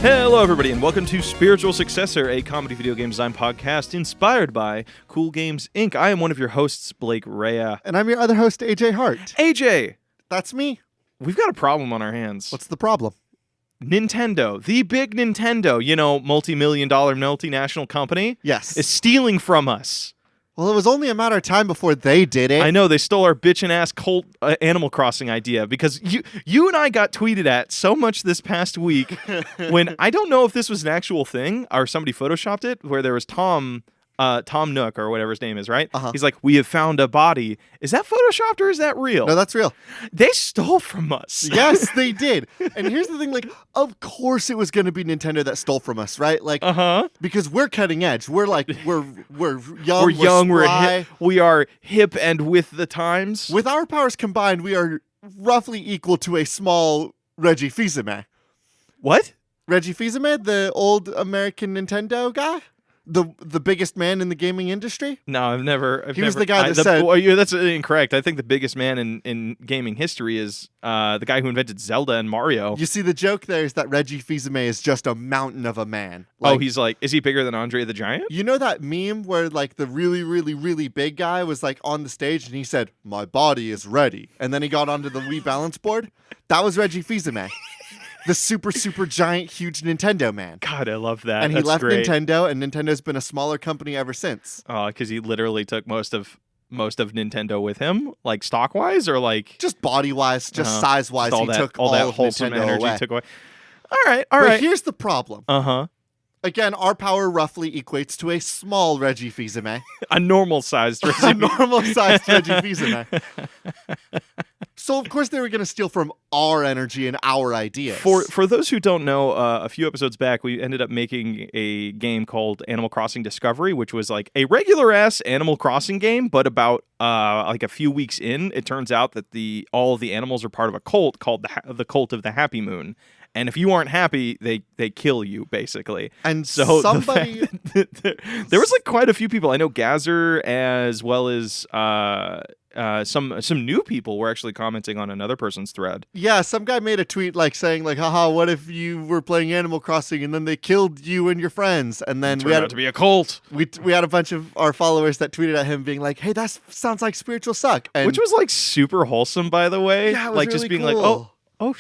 Hello, everybody, and welcome to Spiritual Successor, a comedy video game design podcast inspired by Cool Games Inc. I am one of your hosts, Blake Rea. And I'm your other host, AJ Hart. AJ! That's me. We've got a problem on our hands. What's the problem? Nintendo, the big Nintendo, multi-million-dollar multinational company, Yes. is stealing from us. Well, it was only a matter of time before they did it. I know, they stole our bitchin' ass cult Animal Crossing idea because you and I got tweeted at so much this past week when I don't know if this was an actual thing or somebody photoshopped it, where there was Tom Nook or whatever his name is, right? Uh-huh. He's like, we have found a body. Is that photoshopped or is that real? No, that's real. They stole from us. Yes, they did. And here's the thing, of course it was going to be Nintendo that stole from us, right? Because we're cutting edge. We're young, We're young, we're spry. hip, we are hip and with the times. With our powers combined, we are roughly equal to a small Reggie Fils-Aimé. What? Reggie Fils-Aimé, the old American Nintendo guy? The biggest man in the gaming industry? No, I've never. He was the guy that said... Well, that's incorrect. I think the biggest man in gaming history is the guy who invented Zelda and Mario. You see, the joke there is that Reggie Fils-Aimé is just a mountain of a man. He's like, is he bigger than Andre the Giant? You know that meme where the really, really, really big guy was on the stage and he said, "My body is ready," and then he got onto the Wii balance board? That was Reggie Fils-Aimé. The super, super giant, huge Nintendo man. God, I love that. And he That's left great. Nintendo, and Nintendo's been a smaller company ever since. Oh, because he literally took most of Nintendo with him, like stock wise, or like just body wise, just size wise. He took all that of wholesome Nintendo energy. away. Took away. All right. But here's the problem. Again, our power roughly equates to a small Reggie Fils-Aimé. A normal sized Reggie. A normal sized Reggie Fils-Aimé. So, of course, they were going to steal from our energy and our ideas. For those who don't know, a few episodes back, we ended up making a game called Animal Crossing Discovery, which was like a regular-ass Animal Crossing game, but about a few weeks in, it turns out that all of the animals are part of a cult called the Cult of the Happy Moon. And if you aren't happy, they kill you, basically. And so somebody... there was quite a few people. I know Gazer, as well as some new people were actually commenting on another person's thread. Yeah, some guy made a tweet saying haha, what if you were playing Animal Crossing and then they killed you and your friends? And then it turned out to be a cult. We had a bunch of our followers that tweeted at him being like, hey, that sounds like Spiritual Suck. And which was super wholesome, by the way. Yeah, it was just really being cool. oh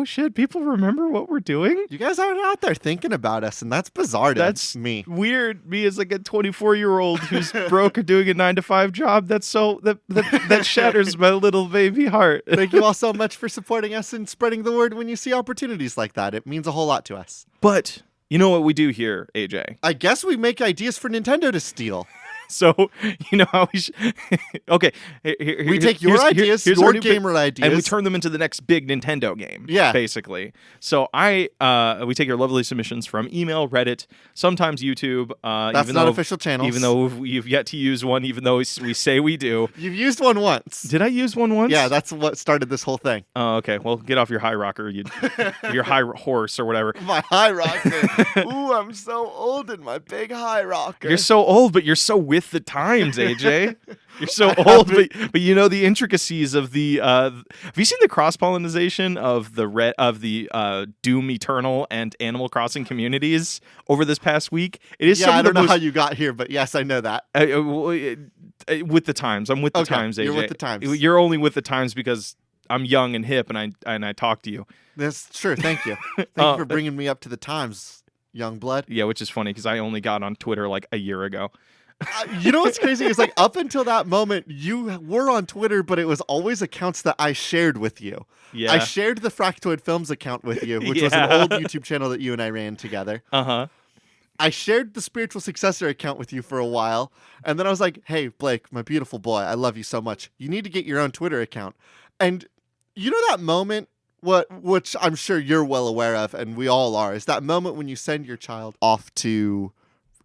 shit, people remember what we're doing? You guys aren't out there thinking about us, and that's bizarre. That's me. Weird. Me as a 24-year-old who's broke or doing a 9-to-5 job. That shatters my little baby heart. Thank you all so much for supporting us and spreading the word when you see opportunities like that. It means a whole lot to us. But you know what we do here, AJ? I guess we make ideas for Nintendo to steal. So, you know how we should... Okay. We take your ideas, your gamer ideas. And we turn them into the next big Nintendo game. Yeah. Basically. So we take your lovely submissions from email, Reddit, sometimes YouTube. That's not official channels. Even though we've yet to use one, even though we say we do. You've used one once. Did I use one once? Yeah, that's what started this whole thing. Oh, okay. Well, get off your high rocker, your high horse or whatever. My high rocker. Ooh, I'm so old in my big high rocker. You're so old, but you're so with the times, AJ. You're so old, but you know the intricacies of the. Have you seen the cross pollination of the Doom Eternal and Animal Crossing communities over this past week? It is. Yeah, I don't know how you got here, but yes, I know that. With the times, I'm with the times, AJ. You're with the times. You're only with the times because I'm young and hip, and I talk to you. That's true. Thank you. Thank you for bringing me up to the times, young blood. Yeah, which is funny because I only got on Twitter a year ago. You know what's crazy is up until that moment, you were on Twitter, but it was always accounts that I shared with you. Yeah. I shared the Fractoid Films account with you, which was an old YouTube channel that you and I ran together. Uh-huh. I shared the Spiritual Successor account with you for a while, and then I was like, hey, Blake, my beautiful boy, I love you so much. You need to get your own Twitter account. And you know that moment, which I'm sure you're well aware of, and we all are, is that moment when you send your child off to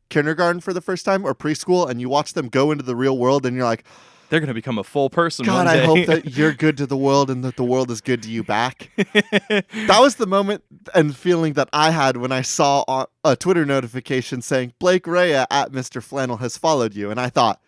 kindergarten for the first time or preschool and you watch them go into the real world and you're like, they're going to become a full person God, one day. I hope that you're good to the world and that the world is good to you back. That was the moment and feeling that I had when I saw a Twitter notification saying Blake Rea at Mr. Flannel has followed you. And I thought,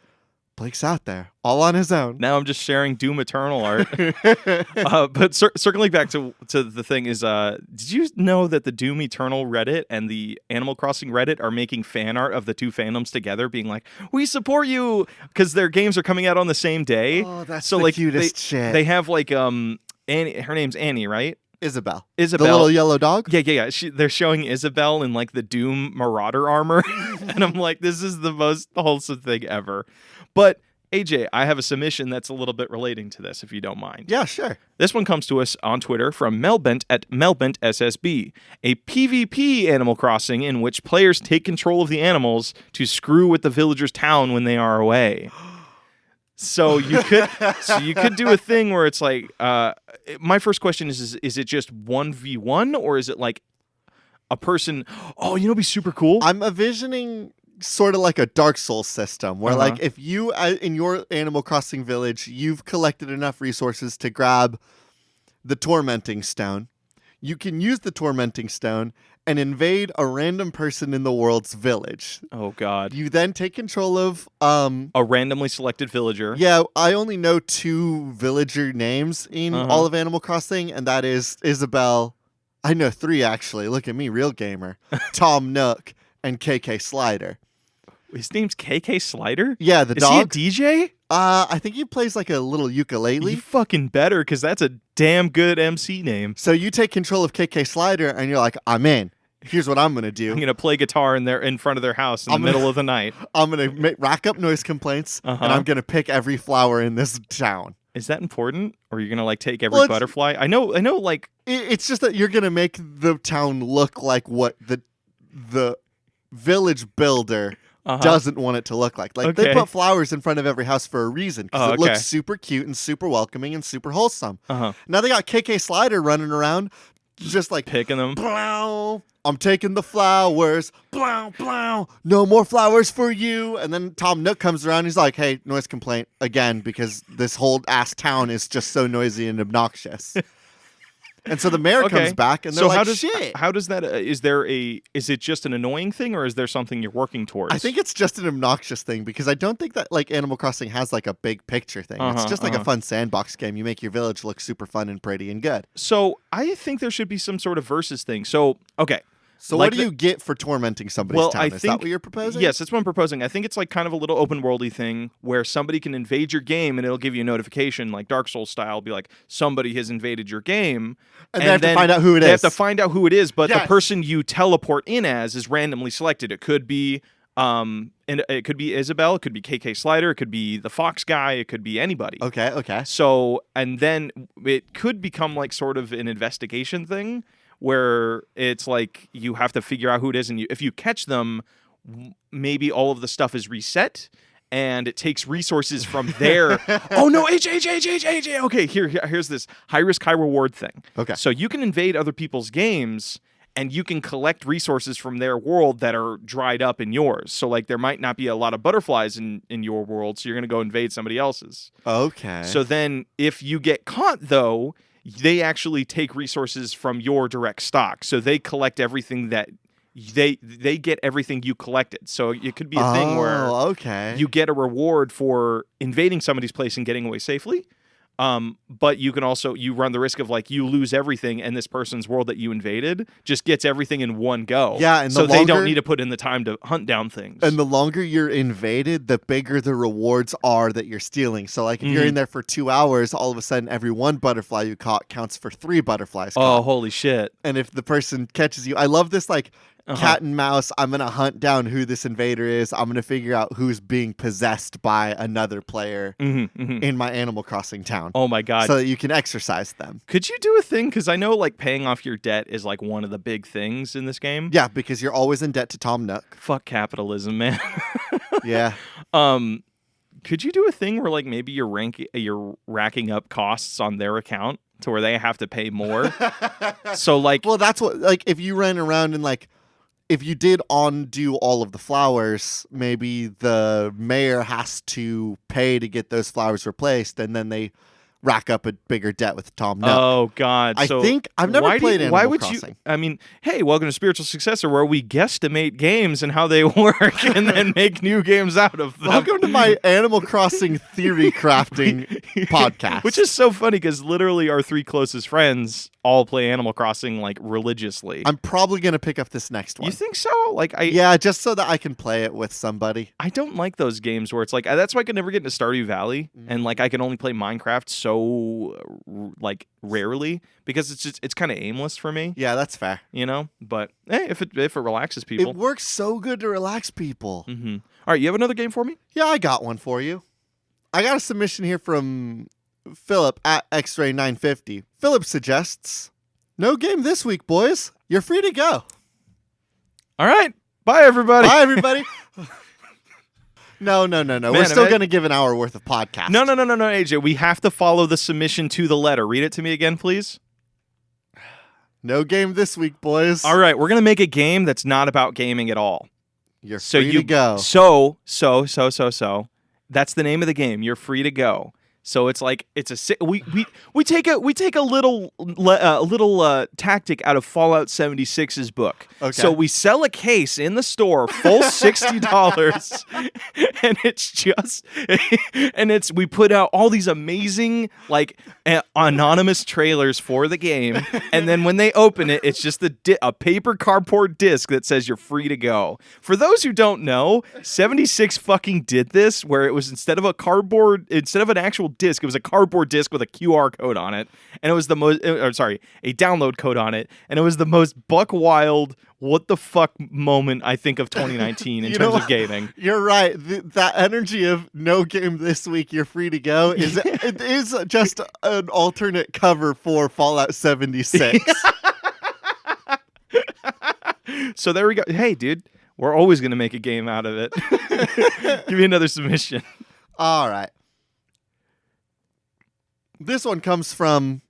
Blake's out there, all on his own. Now I'm just sharing Doom Eternal art. But circling back to the thing is, did you know that the Doom Eternal Reddit and the Animal Crossing Reddit are making fan art of the two fandoms together, being like, "We support you," because their games are coming out on the same day. Oh, that's so the like cutest shit. They have like Annie. Her name's Annie, right? Isabel. Isabel, the little yellow dog. Yeah. They're showing Isabel in like the Doom Marauder armor, and I'm like, this is the most wholesome thing ever. But AJ, I have a submission that's a little bit relating to this, if you don't mind. Yeah, sure. This one comes to us on Twitter from Melbent at MelbentSSB, a PvP Animal Crossing in which players take control of the animals to screw with the villagers' town when they are away. So you could do a thing where it's like, my first question is it just 1v1 or is it like a person? Oh, you know, it'd be super cool. I'm envisioning sort of like a Dark Souls system where like if you in your Animal Crossing village, you've collected enough resources to grab the Tormenting Stone, you can use the Tormenting Stone and invade a random person in the world's village. Oh God. You then take control of a randomly selected villager. Yeah, I only know 2 villager names in all of Animal Crossing, and that is Isabel. I know 3 actually. Look at me, real gamer. Tom Nook and KK Slider. His name's KK Slider? Yeah, the dog. Is he a DJ? I think he plays like a little ukulele. You fucking better, because that's a damn good MC name. So you take control of KK Slider, and you're like, I'm in. Here's what I'm gonna do. I'm gonna play guitar in front of their house in the middle of the night. I'm gonna rack up noise complaints, and I'm gonna pick every flower in this town. Is that important? Or are you gonna like take every butterfly? I know. Like it's just that you're gonna make the town look like what the village builder doesn't want it to look like. Like they put flowers in front of every house for a reason because it looks super cute and super welcoming and super wholesome. Now they got KK Slider running around, just like picking them. Blow, I'm taking the flowers. Blow, blow. No more flowers for you. And then Tom Nook comes around. He's like, "Hey, noise complaint again because this whole ass town is just so noisy and obnoxious." And so the mayor comes back, and they're like, "Shit." How does that? Is it just an annoying thing, or is there something you're working towards? I think it's just an obnoxious thing because I don't think that like Animal Crossing has like a big picture thing. It's just like a fun sandbox game. You make your village look super fun and pretty and good. So I think there should be some sort of versus thing. So okay. So like what do you get for tormenting somebody's town? Is that what you're proposing? Yes, that's what I'm proposing. I think it's like kind of a little open worldy thing where somebody can invade your game and it'll give you a notification like Dark Souls style, be like, somebody has invaded your game. And they have to find out who it is. They have to find out who it is, but the person you teleport in as is randomly selected. It could be and it could be Isabel, it could be KK Slider, it could be the Fox guy, it could be anybody. Okay. So, and then it could become like sort of an investigation thing, where it's like you have to figure out who it is, and if you catch them, maybe all of the stuff is reset, and it takes resources from there. Oh no, AJ. Okay, here's this high risk, high reward thing. Okay, so you can invade other people's games, and you can collect resources from their world that are dried up in yours. So like there might not be a lot of butterflies in your world, so you're gonna go invade somebody else's. Okay. So then if you get caught though, they actually take resources from your direct stock. So they collect everything that they get everything you collected. So it could be a thing where you get a reward for invading somebody's place and getting away safely. But you can also, you run the risk of like you lose everything and this person's world that you invaded just gets everything in one go. Yeah, and so they don't need to put in the time to hunt down things. And the longer you're invaded, the bigger the rewards are that you're stealing. So like if you're in there for 2 hours, all of a sudden every 1 butterfly you caught counts for 3 butterflies caught. Oh, holy shit. And if the person catches you, I love this like cat and mouse. I'm going to hunt down who this invader is. I'm going to figure out who's being possessed by another player in my Animal Crossing town. Oh my God. So that you can exercise them. Could you do a thing? Because I know like paying off your debt is like one of the big things in this game. Yeah, because you're always in debt to Tom Nook. Fuck capitalism, man. Yeah. Could you do a thing where like maybe you're racking up costs on their account to where they have to pay more? So like, well, that's what, like if you ran around and like, if you did undo all of the flowers, maybe the mayor has to pay to get those flowers replaced, and then they rack up a bigger debt with Tom Nook. Oh God! I think I've never played Animal Why would Crossing. you? I mean, hey, welcome to Spiritual Successor, where we guesstimate games and how they work, and then make new games out of them. Welcome to my Animal Crossing theory crafting podcast. Which is so funny because literally our three closest friends all play Animal Crossing like religiously. I'm probably gonna pick up this next one. You think so? Like yeah, just so that I can play it with somebody. I don't like those games where it's like that's why I could never get into Stardew Valley, and like I can only play Minecraft so like rarely because it's kind of aimless for me. Yeah, that's fair. You know, but hey, if it relaxes people, it works so good to relax people. Mm-hmm. All right, you have another game for me? Yeah, I got one for you. I got a submission here from Philip at X-Ray950. Philip suggests, no game this week, boys. You're free to go. All right. Bye, everybody. Bye, everybody. No. We're still going to give an hour worth of podcast. No, AJ. We have to follow the submission to the letter. Read it to me again, please. No game this week, boys. All right. We're going to make a game that's not about gaming at all. You're free to go. So. That's the name of the game. You're free to go. So it's like we take a little tactic out of Fallout 76's book. Okay. So we sell a case in the store, full $60, and we put out all these amazing like anonymous trailers for the game, and then when they open it, it's just a paper cardboard disc that says you're free to go. For those who don't know, 76 fucking did this where it was instead of an actual disc, it was a cardboard disc with a QR code on it, and it was a download code on it, and it was the most buck wild what the fuck moment I think of 2019 in terms of gaming. You're right. That energy of no game this week, you're free to go it is just an alternate cover for Fallout 76. So there we go. Hey, dude, we're always going to make a game out of it. Give me another submission. All right. This one comes from,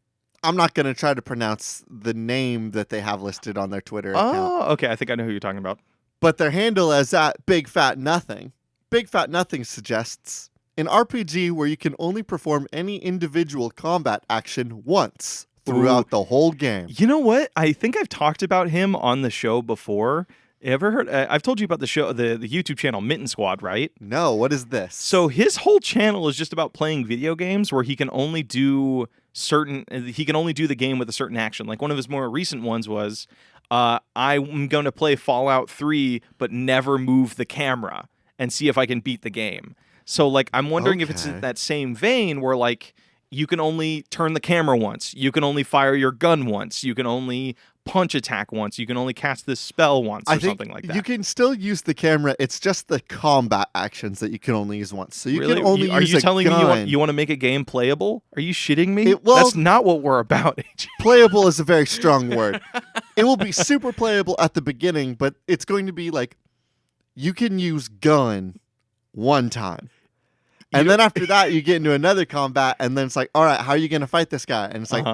I'm not going to try to pronounce the name that they have listed on their Twitter account. Oh, okay. I think I know who you're talking about. But their handle is at Big Fat Nothing. Big Fat Nothing suggests an RPG where you can only perform any individual combat action once throughout the whole game. You know what? I think I've talked about him on the show before. You ever heard? I've told you about the show, the YouTube channel Mitten Squad, right? No, what is this? So his whole channel is just about playing video games where he can only do the game with a certain action. Like one of his more recent ones was, I'm going to play Fallout 3, but never move the camera and see if I can beat the game. So like, I'm wondering if it's in that same vein where like, you can only turn the camera once. You can only fire your gun once. You can only punch attack once. You can only cast this spell once or something like that. You can still use the camera. It's just the combat actions that you can only use once. So you really? can only use a gun. Are you telling me you want to make a game playable? Are you shitting me? Well, that's not what we're about. Playable is a very strong word. It will be super playable at the beginning, but it's going to be like you can use gun one time. And then after that, you get into another combat, and then it's like, all right, how are you going to fight this guy? And it's like,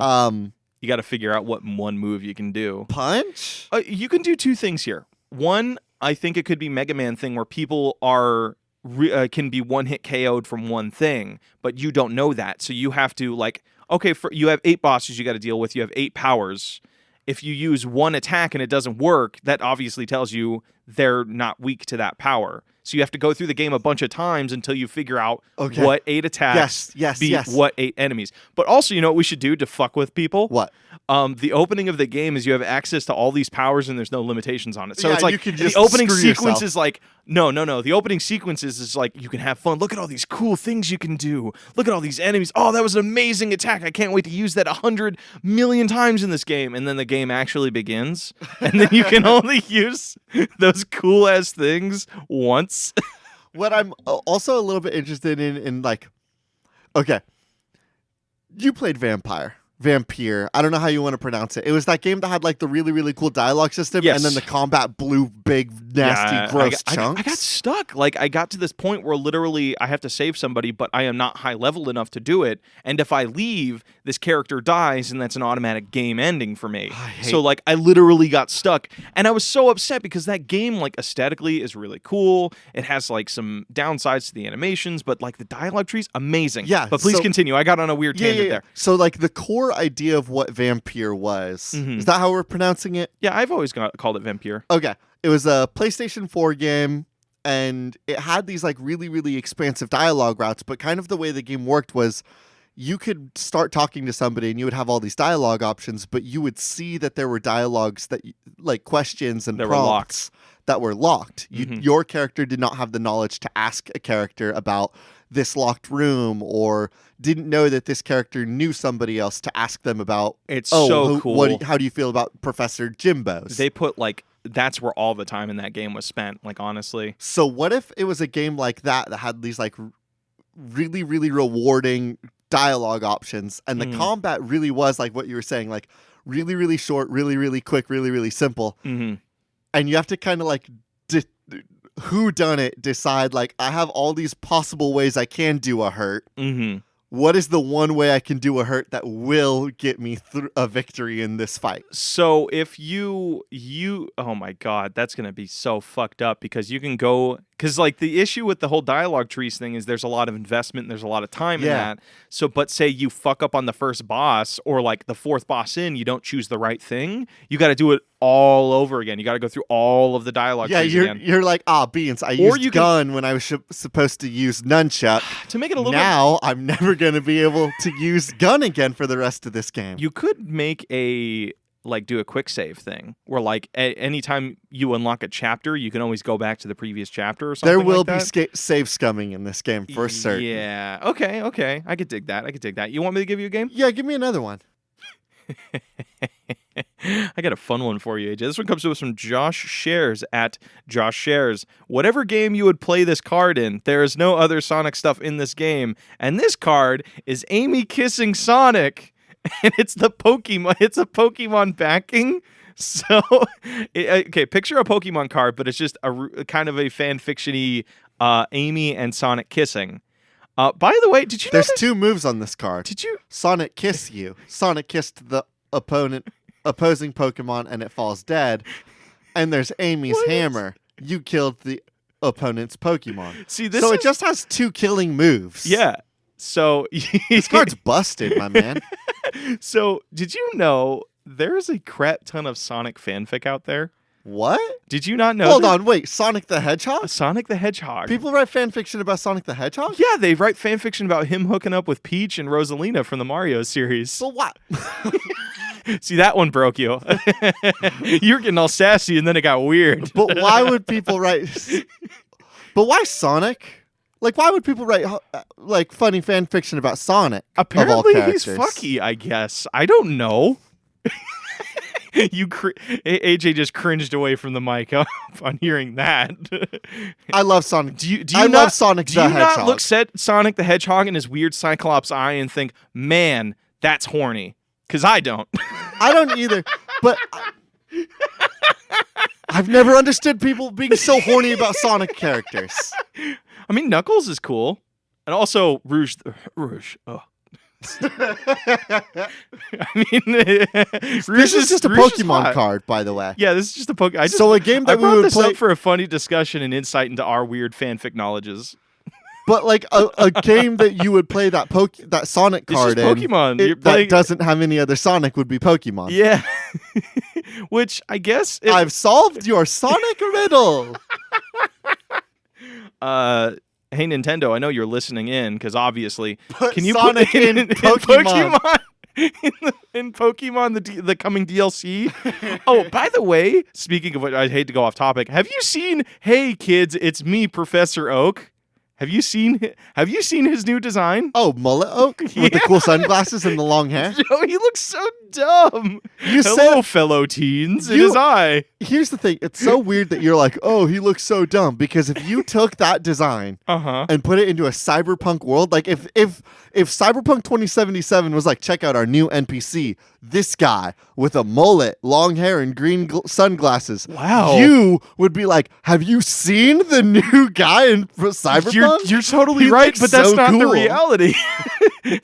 you got to figure out what one move you can do. Punch? You can do two things here. One, I think it could be Mega Man thing where people can be one-hit KO'd from one thing, but you don't know that. So you have to, like, okay, you have 8 bosses you got to deal with. You have 8 powers. If you use one attack and it doesn't work, that obviously tells you they're not weak to that power. So you have to go through the game a bunch of times until you figure out what 8 attacks beat what 8 enemies. But also, you know what we should do to fuck with people? What? The opening of the game is you have access to all these powers and there's no limitations on it. So it's like you can just the opening screw sequence yourself. is like, no. The opening sequence is like, you can have fun. Look at all these cool things you can do. Look at all these enemies. Oh, that was an amazing attack. I can't wait to use that 100 million times in this game. And then the game actually begins. And then you can only use those cool ass things once. What I'm also a little bit interested in like, okay, you played Vampire. Vampire. I don't know how you want to pronounce it. It was that game that had like the really, really cool dialogue system, Yes. and then the combat blew big, nasty, gross chunks. I got stuck. Like, I got to this point where literally I have to save somebody, but I am not high level enough to do it. And if I leave, this character dies, and that's an automatic game ending for me. So, like, I literally got stuck. And I was so upset because that game, like, aesthetically is really cool. It has, like, some downsides to the animations, but, like, the dialogue tree's amazing. Yeah. But please continue. I got on a weird tangent there. So, like, the core idea of what Vampire was, is that how we're pronouncing it? Yeah, I've always called it Vampire. Okay. It was a PlayStation 4 game, and it had these, like, really, really expansive dialogue routes, but kind of the way the game worked was you could start talking to somebody and you would have all these dialogue options, but you would see that there were dialogues that, like, questions and prompts that were locked. Your character did not have the knowledge to ask a character about this locked room, or didn't know that this character knew somebody else to ask them about. It's so cool. How do you feel about Professor Jimbo's? They put, like, that's where all the time in that game was spent, like, honestly. So what if it was a game like that had these, like, really, really rewarding dialogue options, and the combat really was like what you were saying, like, really, really short, really, really quick, really, really simple. And you have to kind of, like, who done it decide, like, I have all these possible ways I can do a hurt. What is the one way I can do a hurt that will get me through a victory in this fight? So if you oh my god, that's gonna be so fucked up, because you can go, because, like, the issue with the whole dialogue trees thing is there's a lot of investment and there's a lot of time in that. So, but say you fuck up on the first boss, or like the fourth boss in, you don't choose the right thing, you got to do it all over again. You got to go through all of the dialogue trees again. You're like, beans, I used gun when I was supposed to use nunchuck. To make it a little now, I'm never going to be able to use gun again for the rest of this game. You could make do a quick save thing where, like, anytime you unlock a chapter, you can always go back to the previous chapter or something. There will like be save scumming in this game for certain. Yeah. Okay. I could dig that. You want me to give you a game? Yeah, give me another one. I got a fun one for you, AJ. This one comes to us from Josh Shares at Josh Shares. Whatever game you would play this card in, there is no other Sonic stuff in this game, and this card is Amy kissing Sonic, and it's the Pokemon. It's a Pokemon backing. So, okay, picture a Pokemon card, but it's just a kind of a fan-fiction-y Amy and Sonic kissing. By the way, did you know there's two moves on this card? Did you? Sonic kiss you. Sonic kissed the opposing Pokemon and it falls dead. And there's Amy's hammer. You killed the opponent's Pokemon. See, it just has two killing moves. Yeah. So this card's busted, my man. So did you know there's a crap ton of Sonic fanfic out there? What? Did you not know? Hold on, wait. Sonic the Hedgehog? Sonic the Hedgehog. People write fan fiction about Sonic the Hedgehog? Yeah, they write fan fiction about him hooking up with Peach and Rosalina from the Mario series. So what? See, that one broke you. You were getting all sassy and then it got weird. But why would people write... But why Sonic? Like, why would people write, like, funny fan fiction about Sonic? Apparently he's fucky, I guess. I don't know. AJ just cringed away from the mic on hearing that. I love Sonic. I love Sonic the Hedgehog. Do you not look at Sonic the Hedgehog in his weird Cyclops eye and think, man, that's horny? Because I don't. I don't either. But I've never understood people being so horny about Sonic characters. I mean, Knuckles is cool. And also Rouge. Oh. I mean, this is just a Pokemon card, by the way. Yeah, this is just a Pokemon. So a game that we would play up for a funny discussion and insight into our weird fanfic knowledges. But like a game that you would play that Sonic card in, Pokemon. That doesn't have any other Sonic would be Pokemon. Yeah, which I guess I've solved your Sonic riddle. Hey Nintendo, I know you're listening in because obviously, can you Sonic put in Pokemon? in Pokemon the coming DLC? Oh, by the way, speaking of what, I hate to go off topic. Have you seen? Hey kids, it's me, Professor Oak. Have you seen his new design? Oh, mullet oak with the cool sunglasses and the long hair. Joe, he looks so dumb. You Hello, said fellow teens. It is I. Here's the thing. It's so weird that you're like, oh, he looks so dumb. Because if you took that design and put it into a cyberpunk world, like if Cyberpunk 2077 was like, check out our new NPC, this guy with a mullet, long hair, and green sunglasses. Wow. You would be like, have you seen the new guy in Cyberpunk? You're totally He right, looks but that's so not the cool. reality.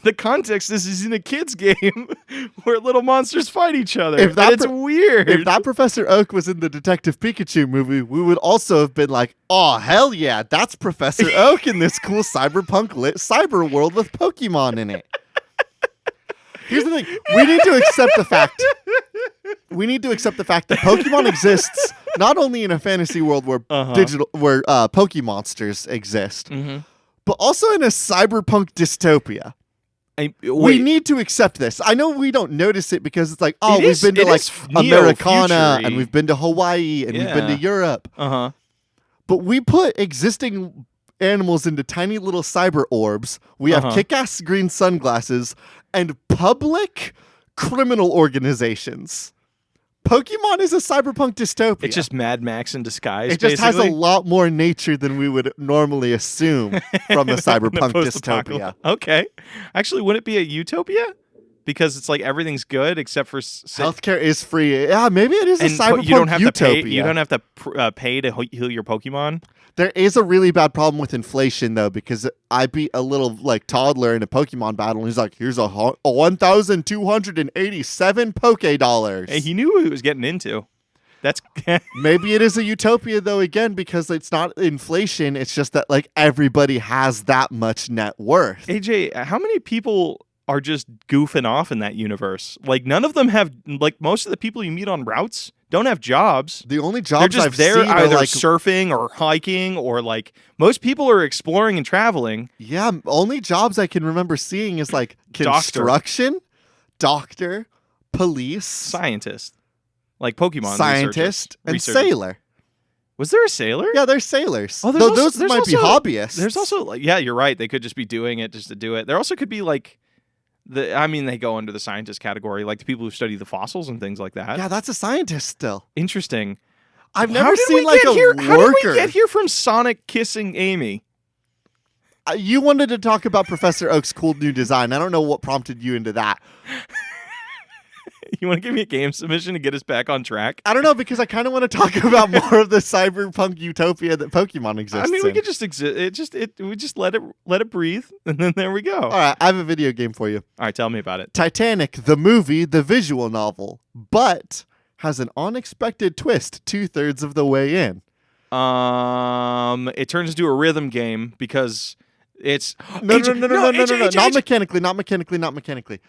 The context is in a kid's game where little monsters fight each other. It's weird. If that Professor Oak was in the Detective Pikachu movie, we would also have been like, oh, hell yeah, that's Professor Oak in this cool cyberpunk lit cyber world with Pokemon in it. Here's the thing. We need to accept the fact that Pokemon exists not only in a fantasy world where Pokemonsters exist, but also in a cyberpunk dystopia. We need to accept this. I know we don't notice it because it's like, oh, we've been to like Americana and we've been to Hawaii and we've been to Europe. But we put existing animals into tiny little cyber orbs. We have kick-ass green sunglasses and public criminal organizations. Pokemon is a cyberpunk dystopia. It's just Mad Max in disguise. It just has a lot more nature than we would normally assume from a cyberpunk dystopia. Okay. Actually, wouldn't it be a utopia? Because it's like everything's good except for healthcare is free. Yeah, maybe it is a cyberpunk you don't have utopia. To pay, you don't have to pay to heal your Pokemon. There is a really bad problem with inflation though, because I beat a little like toddler in a Pokemon battle, and he's like, "Here's a 1,287 Poke dollars." Hey, he knew what he was getting into. That's maybe it is a utopia though, again, because it's not inflation. It's just that like everybody has that much net worth. AJ, how many people are just goofing off in that universe? Like none of them have. Like most of the people you meet on routes don't have jobs. The only jobs They're just I've there seen either are like surfing or hiking, or like most people are exploring and traveling. Yeah, only jobs I can remember seeing is like construction, doctor, police, scientist, like Pokemon scientist, and sailor. Was there a sailor? Yeah, there's sailors. Oh, those might be hobbyists. There's also like, yeah, you're right. They could just be doing it just to do it. There also could be like they go under the scientist category, like the people who study the fossils and things like that. Yeah, that's a scientist still. Interesting. I've never seen like a worker. How did we get here from Sonic kissing Amy? You wanted to talk about Professor Oak's cool new design. I don't know what prompted you into that. You want to give me a game submission to get us back on track? I don't know, because I kind of want to talk about more of the cyberpunk utopia that Pokemon exists. I mean, we could just we just let it breathe, and then there we go. All right, I have a video game for you. All right, tell me about it. Titanic, the movie, the visual novel, but has an unexpected twist 2/3 of the way in. It turns into a rhythm game because it's no, not mechanically.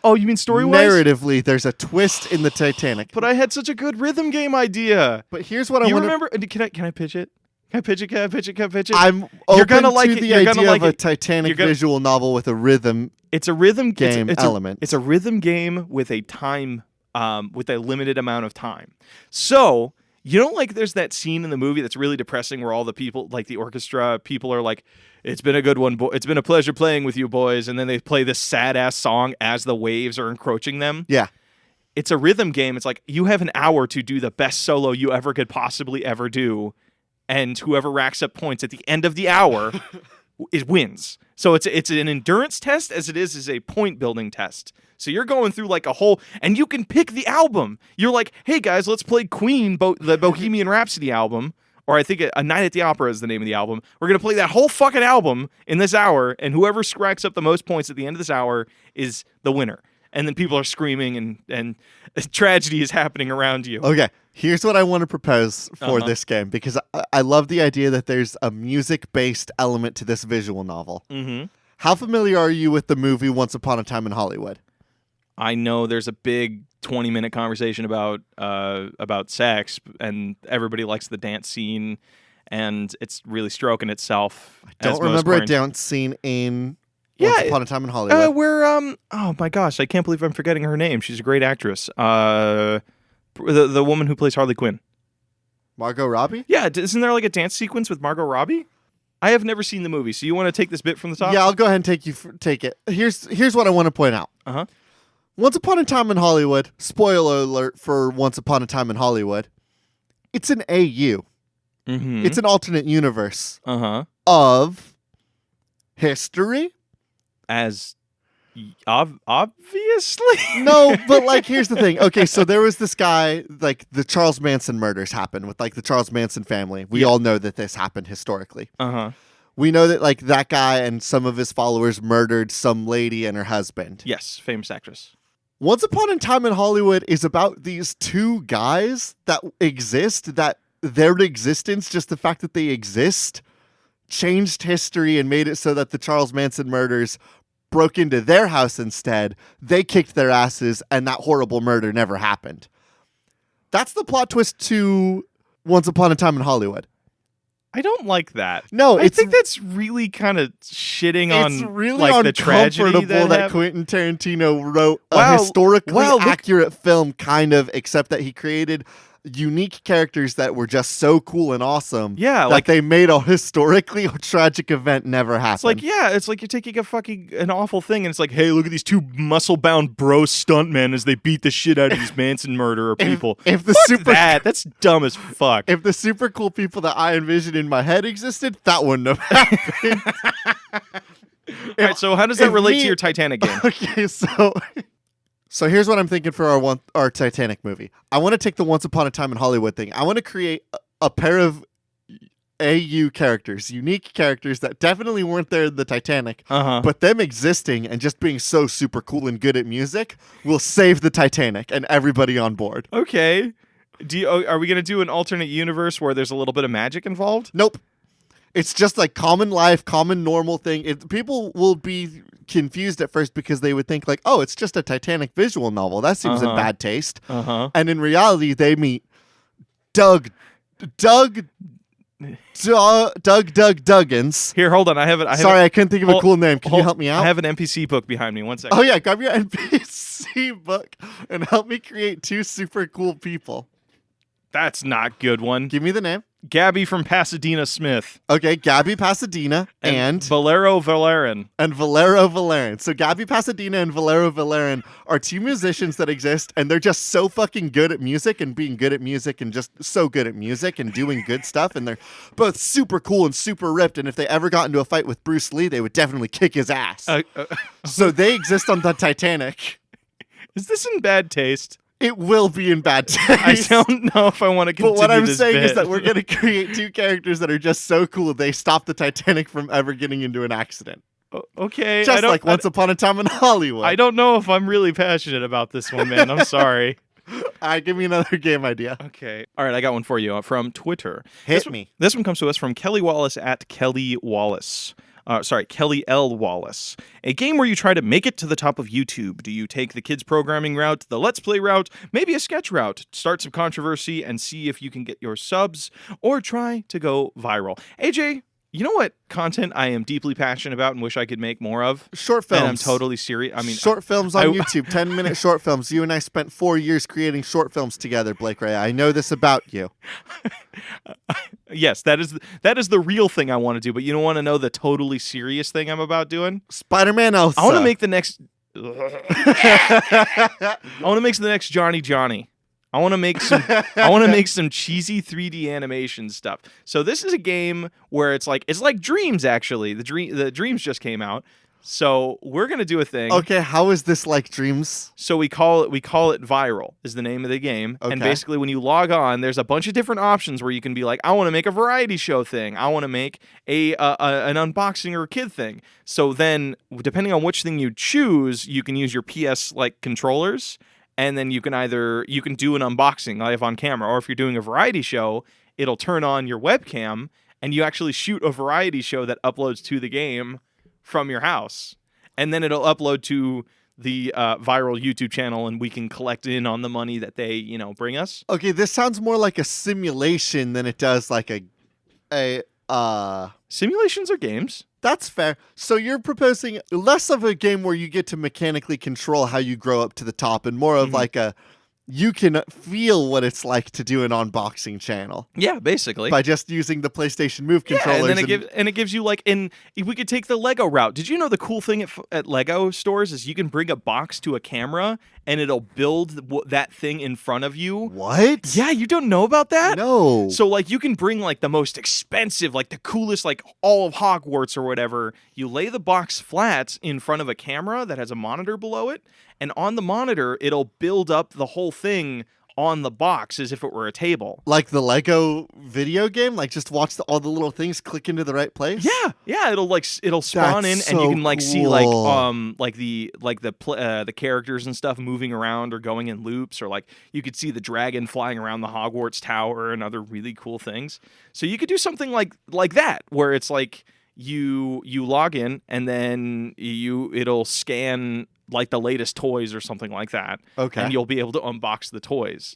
Oh, you mean story-wise? Narratively, there's a twist in the Titanic. But I had such a good rhythm game idea. But here's what I want to remember. Can I pitch it? Can I pitch it? I'm open to the idea of a Titanic visual novel with a rhythm. It's a rhythm game element. It's a rhythm game with a time, with a limited amount of time. So. You know, like there's that scene in the movie that's really depressing where all the people, like the orchestra people, are like, "It's been a good one, it's been a pleasure playing with you, boys," and then they play this sad-ass song as the waves are encroaching them. Yeah. It's a rhythm game. It's like, you have an hour to do the best solo you ever could possibly ever do, and whoever racks up points at the end of the hour wins. So it's an endurance test as it is a point-building test. So you're going through like a whole, and you can pick the album. You're like, hey guys, let's play Queen, the Bohemian Rhapsody album, or I think A Night at the Opera is the name of the album. We're going to play that whole fucking album in this hour, and whoever racks up the most points at the end of this hour is the winner. And then people are screaming, and tragedy is happening around you. Okay, here's what I want to propose for this game, because I love the idea that there's a music-based element to this visual novel. Mm-hmm. How familiar are you with the movie Once Upon a Time in Hollywood? I know there's a big 20-minute conversation about sex, and everybody likes the dance scene, and it's really stroking itself. I don't remember a dance scene in Once Upon a Time in Hollywood. Where oh my gosh, I can't believe I'm forgetting her name. She's a great actress. The woman who plays Harley Quinn. Margot Robbie? Yeah, isn't there like a dance sequence with Margot Robbie? I have never seen the movie, so you want to take this bit from the top? Yeah, I'll go ahead and take it. Here's what I want to point out. Uh-huh. Once Upon a Time in Hollywood, spoiler alert for Once Upon a Time in Hollywood, it's an AU. Mm-hmm. It's an alternate universe of history. As obviously? No, but like, here's the thing. Okay, so there was this guy, like the Charles Manson murders happened with like the Charles Manson family. We all know that this happened historically. We know that like that guy and some of his followers murdered some lady and her husband. Yes, famous actress. Once Upon a Time in Hollywood is about these two guys that exist, that their existence, just the fact that they exist, changed history and made it so that the Charles Manson murders broke into their house instead. They kicked their asses and that horrible murder never happened. That's the plot twist to Once Upon a Time in Hollywood. I don't like that. No, I think that's really kind of shitting on it's really like the tragedy that Quentin Tarantino wrote a historically accurate film, kind of, except that he created unique characters that were just so cool and awesome. Yeah, that like they made a historically tragic event never happen. It's like, it's like you're taking an awful thing and it's like, hey, look at these two muscle-bound bro stuntmen as they beat the shit out of these Manson murderer people. That's dumb as fuck. If the super cool people that I envisioned in my head existed, that wouldn't have happened. All right, so how does that relate to your Titanic game? Okay, So here's what I'm thinking for our Titanic movie. I want to take the Once Upon a Time in Hollywood thing. I want to create a pair of AU characters, unique characters that definitely weren't there in the Titanic, but them existing and just being so super cool and good at music will save the Titanic and everybody on board. Okay. Are we going to do an alternate universe where there's a little bit of magic involved? Nope. It's just like common life, common normal thing. People will be confused at first because they would think like, oh, it's just a Titanic visual novel. That seems in bad taste. And in reality, they meet Doug Duggins. Here, hold on. I couldn't think of a cool name. Can you help me out? I have an NPC book behind me. 1 second. Oh yeah, grab your NPC book and help me create two super cool people. That's not good one. Give me the name. Gabby from Pasadena Smith. Okay, Gabby Pasadena and Valero Valerian. So Gabby Pasadena and Valero Valerian are two musicians that exist, and they're just so fucking good at music and being good at music and just so good at music and doing good stuff, and they're both super cool and super ripped, and if they ever got into a fight with Bruce Lee, they would definitely kick his ass. So they exist on the Titanic. Is this in bad taste? It will be in bad taste. I don't know if I want to continue. But what I'm saying bit. is that we're going to create two characters that are just so cool they stop the Titanic from ever getting into an accident. Okay. Just like Once Upon a Time in Hollywood. I don't know if I'm really passionate about this one, man. I'm sorry. All right, give me another game idea. Okay. All right, I got one for you from Twitter. Hit me. This one comes to us from Kelly Wallace at Kelly Wallace. Kelly L. Wallace. A game where you try to make it to the top of YouTube. Do you take the kids programming route, the Let's Play route, maybe a sketch route, start some controversy and see if you can get your subs, or try to go viral? AJ, you know what content I am deeply passionate about and wish I could make more of? Short films. And I'm totally serious. Short films on YouTube, 10-minute short films. You and I spent 4 years creating short films together, Blake Ray. I know this about you. Yes, that is the real thing I want to do, but you don't want to know the totally serious thing I'm about doing? Spider-Man Elsa. I want to make the next Johnny. I want to make some cheesy 3D animation stuff. So this is a game where it's like Dreams actually. The Dreams just came out. So we're going to do a thing. Okay, how is this like Dreams? So we call it Viral is the name of the game. Okay. And basically when you log on, there's a bunch of different options where you can be like, I want to make a variety show thing. I want to make an unboxing or a kid thing. So then depending on which thing you choose, you can use your PS like controllers, and then you can do an unboxing live on camera, or if you're doing a variety show, it'll turn on your webcam and you actually shoot a variety show that uploads to the game from your house, and then it'll upload to the Viral YouTube channel, and we can collect in on the money that they bring us. Okay, this sounds more like a simulation than it does like a Simulations are games. That's fair. So you're proposing less of a game where you get to mechanically control how you grow up to the top, and more of like a you can feel what it's like to do an unboxing channel Yeah, basically. by just using the PlayStation Move controllers. and then it gives you like, and if we could take the Lego route. Did you know the cool thing at Lego stores is you can bring a box to a camera and it'll build that thing in front of you? What? Yeah, you don't know about that? No. So like you can bring like the most expensive, like the coolest, like all of Hogwarts or whatever. You lay the box flat in front of a camera that has a monitor below it, and on the monitor it'll build up the whole thing on the box as if it were a table. Like the Lego video game? Like just watch all the little things click into the right place? Yeah, it'll spawn That's in, and you so can like see like cool. the characters and stuff moving around or going in loops, or like you could see the dragon flying around the Hogwarts tower and other really cool things. So you could do something like that where it's like you log in and then it'll scan like the latest toys or something like that. Okay. And you'll be able to unbox the toys.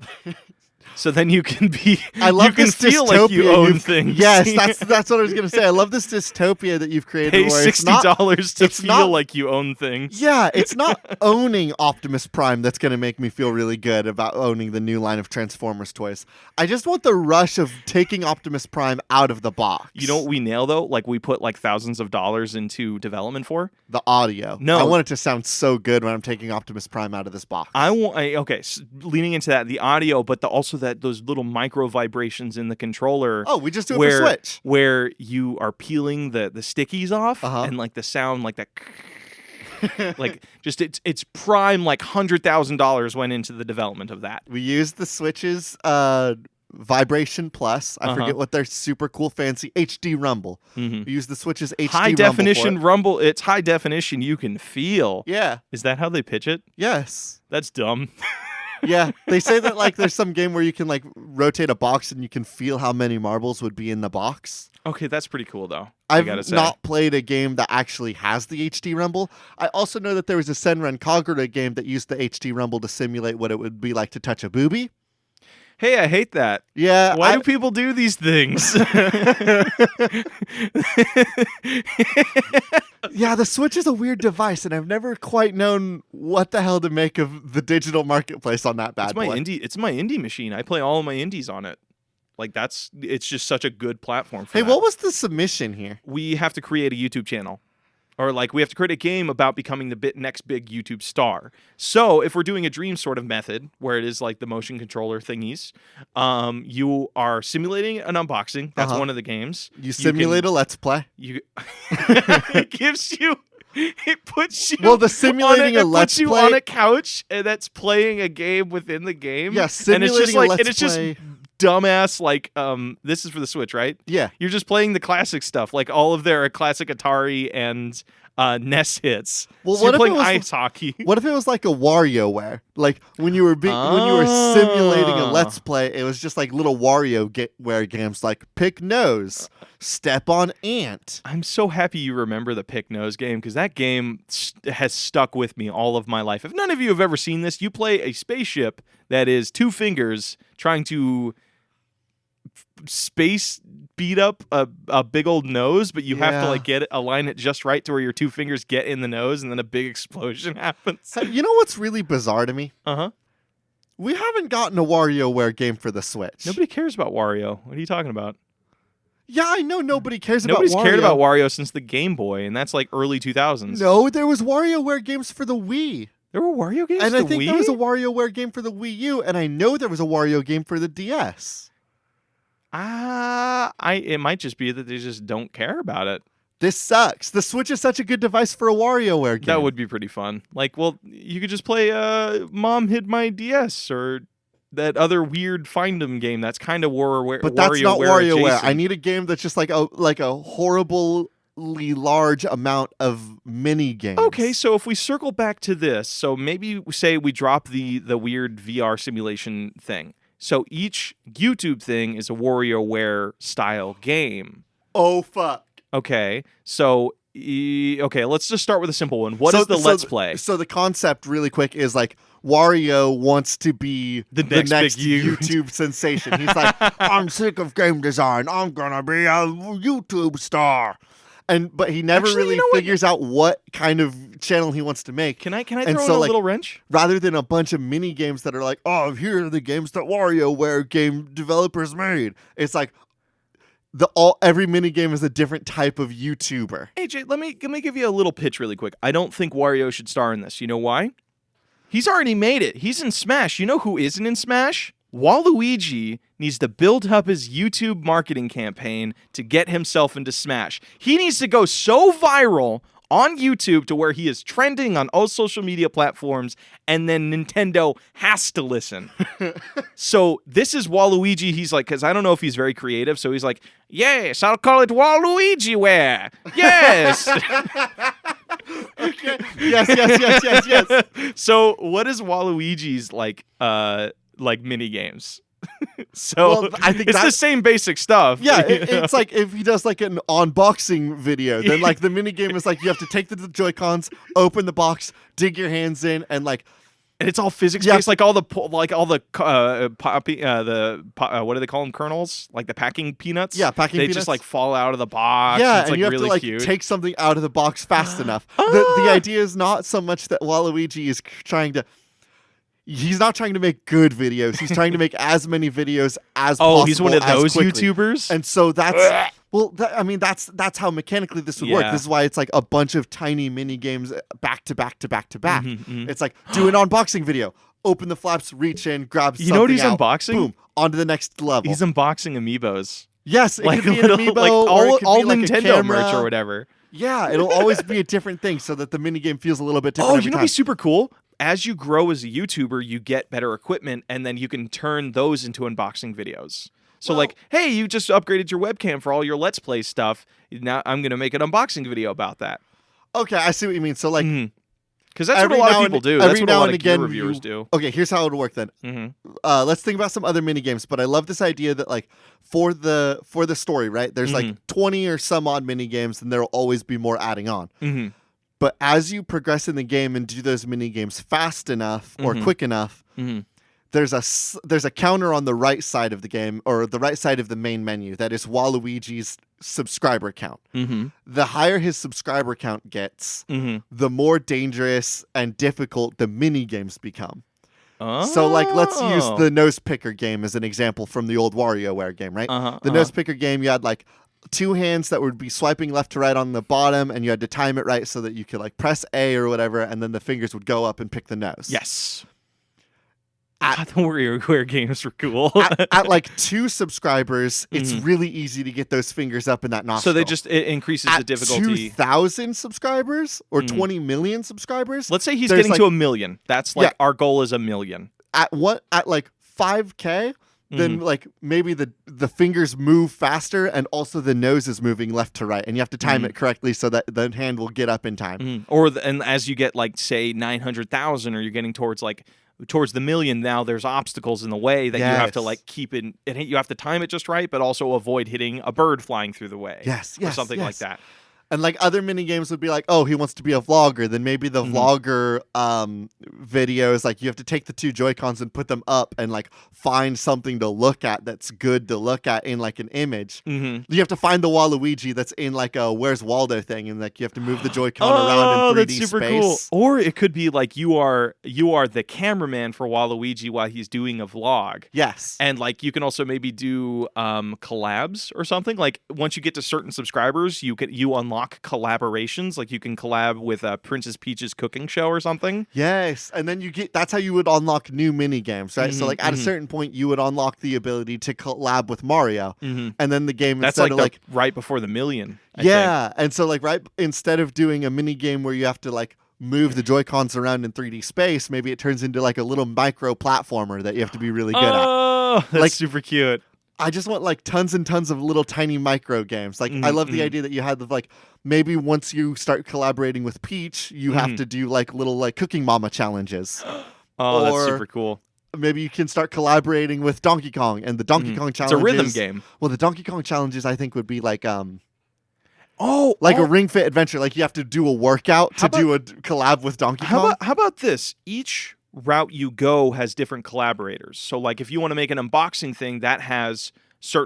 So then you can be, I love you can this feel like you dystopia own you've- things. Yes, that's what I was going to say. I love this dystopia that you've created. Pay where it's not- $60 to it's feel not- like you own things. Yeah, it's not owning Optimus Prime that's going to make me feel really good about owning the new line of Transformers toys. I just want the rush of taking Optimus Prime out of the box. You know what we nail though? Like we put like thousands of dollars into development for? The audio. No. I want it to sound so good when I'm taking Optimus Prime out of this box. Leaning into that, the audio, but also those little micro vibrations in the controller. Oh, we just do it for Switch. Where you are peeling the stickies off, and like the sound like that. Like just it's prime, like $100,000 went into the development of that. We used the Switch's Vibration Plus. I forget what their super cool fancy HD Rumble. We used the Switch's HD High Rumble definition for it. rumble. It's high definition. You can feel. Yeah. Is that how they pitch it? Yes. That's dumb. Yeah. They say that like there's some game where you can like rotate a box and you can feel how many marbles would be in the box. Okay, that's pretty cool though. I gotta I've say. not played a game that actually has the HD Rumble. I also know that there was a Senran Kagura game that used the HD Rumble to simulate what it would be like to touch a boobie. Hey, I hate that. Yeah. Why do people do these things? Yeah, the Switch is a weird device, and I've never quite known what the hell to make of the digital marketplace on that bad boy. It's my indie machine. I play all of my indies on it. Like it's just such a good platform for Hey, that. what was the submission here? We have to create a YouTube channel. Or like we have to create a game about becoming the next big YouTube star. So if we're doing a dream sort of method where it is like the motion controller thingies, you are simulating an unboxing. That's one of the games. You simulate a Let's Play? It gives you. It puts you. Well, the simulating a Let's puts you Play on a couch and that's playing a game within the game. Yeah, and simulating it's just a like, Let's and it's Play. just dumbass like this is for the Switch, right? Yeah. You're just playing the classic stuff, like all of their classic Atari and NES hits. Well, so what you're if playing it was ice hockey. What if it was like a WarioWare? Like when you were simulating a Let's Play, it was just like little WarioWare games like Pick Nose, Step on Ant. I'm so happy you remember the Pick Nose game because that game has stuck with me all of my life. If none of you have ever seen this, you play a spaceship that is two fingers trying to space beat up a big old nose, but you have to like align it just right to where your two fingers get in the nose and then a big explosion happens. You know what's really bizarre to me? We haven't gotten a WarioWare game for the Switch. Nobody cares about Wario. What are you talking about? Yeah, I know nobody cares Nobody's about Wario. cared about Wario since the Game Boy, and that's like early 2000s. No, there was WarioWare games for the Wii. There were Wario games And for I the think Wii? there was a WarioWare game for the Wii U, and I know there was a Wario game for the DS. It might just be that they just don't care about it. This sucks. The Switch is such a good device for a WarioWare game. That would be pretty fun. Like, well, you could just play Mom Hid My DS or that other weird Find 'em game that's kind of WarioWare. But that's not WarioWare. adjacent. I need a game that's just like a horribly large amount of mini games. Okay, so if we circle back to this, so maybe say we drop the weird VR simulation thing. So each YouTube thing is a WarioWare style game. Oh fuck. Okay, so let's just start with a simple one. What is the Let's Play? So the concept, really quick, is like Wario wants to be the next big YouTube sensation. He's like, I'm sick of game design. I'm gonna be a YouTube star. but he never Actually, really you know what? figures out what kind of channel he wants to make. Can I throw And in so, a like, little wrench? rather than a bunch of mini games that are like, oh, here are the games that WarioWare game developers made. It's like every mini game is a different type of YouTuber. AJ, let me give you a little pitch really quick. I don't think Wario should star in this. You know why? He's already made it. He's in Smash. You know who isn't in Smash? Waluigi needs to build up his YouTube marketing campaign to get himself into Smash. He needs to go so viral on YouTube to where he is trending on all social media platforms, and then Nintendo has to listen. So this is Waluigi. He's like, because I don't know if he's very creative, so he's like, yes, I'll call it Waluigiware. Yes. Okay. Yes. So what is Waluigi's like mini games? So Well, I think it's the same basic stuff. Yeah, it's like if he does like an unboxing video, then like the mini game is like you have to take the Joy-Cons, open the box, dig your hands in, and like and it's all physics based, like all the what do they call them, kernels? Like the packing peanuts? Yeah, packing they peanuts. just like fall out of the box. Yeah, it's and like you have really to like cute. take something out of the box fast enough. The idea is not so much that Waluigi is trying to. He's not trying to make good videos. He's trying to make as many videos as possible. Oh, he's one of those quickly. YouTubers? And so that's well, that's how mechanically this would work. Yeah. This is why it's like a bunch of tiny mini games back to back to back to back. Mhm. It's like do an unboxing video, open the flaps, reach in, grab something. You know what he's out, unboxing? Boom, on to the next level. He's unboxing amiibos. Yes, it Like could be little, an amiibo, like or it could all be like a Nintendo camera. merch or whatever. Yeah, it'll always be a different thing so that the minigame feels a little bit different Oh, every you know time. what'd be super cool? As you grow as a YouTuber, you get better equipment, and then you can turn those into unboxing videos. So Well- like, hey, you just upgraded your webcam for all your Let's Play stuff. Now I'm going to make an unboxing video about that. Okay, I see what you mean. So like Because that's what a every lot now of and- people do. every That's what a now lot and of gear again reviewers you- do. Okay, here's how it would work then. Mm-hmm. Let's think about some other mini games, but I love this idea that like for the story, right? There's like 20 or some odd mini games, and there will always be more adding on. Mm-hmm. But as you progress in the game and do those mini games fast enough or Mhm. quick enough, Mm-hmm. there's a counter on the right side of the game or the right side of the main menu that is Waluigi's subscriber count. Mm-hmm. The higher his subscriber count gets, Mm-hmm. the more dangerous and difficult the mini games become. Oh. So like let's use the nose picker game as an example from the old WarioWare game, right? The nose picker game, you had like two hands that would be swiping left to right on the bottom, and you had to time it right so that you could like press A or whatever, and then the fingers would go up and pick the nose. Yes. God, the WarioWare games were cool. At like 2 subscribers, it's really easy to get those fingers up in that nostril. So it increases the difficulty. 2,000 subscribers or 20 million subscribers. Let's say he's there's getting like- to 1 million. That's like our goal is 1 million. At like 5K, then like maybe the fingers move faster and also the nose is moving left to right, and you have to time it correctly so that the hand will get up in time. And as you get like say 900,000, or you're getting towards the million, now there's obstacles in the way that you have to like keep it. You have to time it just right, but also avoid hitting a bird flying through the way. Yes, or something like that. And like other mini games would be like, oh, he wants to be a vlogger. Then maybe the vlogger video is like you have to take the 2 Joy-Cons and put them up and like find something to look at that's good to look at in like an image. You have to find the Waluigi that's in like a Where's Waldo thing, and like you have to move the Joy-Con around in 3D that's super space. cool. Or it could be like you are the cameraman for Waluigi while he's doing a vlog. Yes. And like you can also maybe do collabs or something. Like once you get to certain subscribers, you unlock collaborations. Like you can collab with Princess Peach's cooking show or something. Yes, and then that's how you would unlock new mini games, right? So like at a certain point, you would unlock the ability to collab with Mario, and then the game That's instead like of right before the million. I yeah, and so like instead of doing a mini game where you have to like move the Joy-Cons around in 3D space, maybe it turns into like a little micro platformer that you have to be really good at. Oh, that's Like- super cute. I just want like tons and tons of little tiny micro games. Like I love the idea that you had of like maybe once you start collaborating with Peach, you have to do like little like cooking mama challenges. Oh, that's Or- super cool. Maybe you can start collaborating with Donkey Kong, and the Donkey Kong It's challenges. a rhythm game. Well, the Donkey Kong challenges I think would be like a Oh, Ring Fit adventure. Like you have to do a workout to do a collab with Donkey Kong. How about this? Each route you go has different collaborators. So like if you want to make an unboxing thing, that has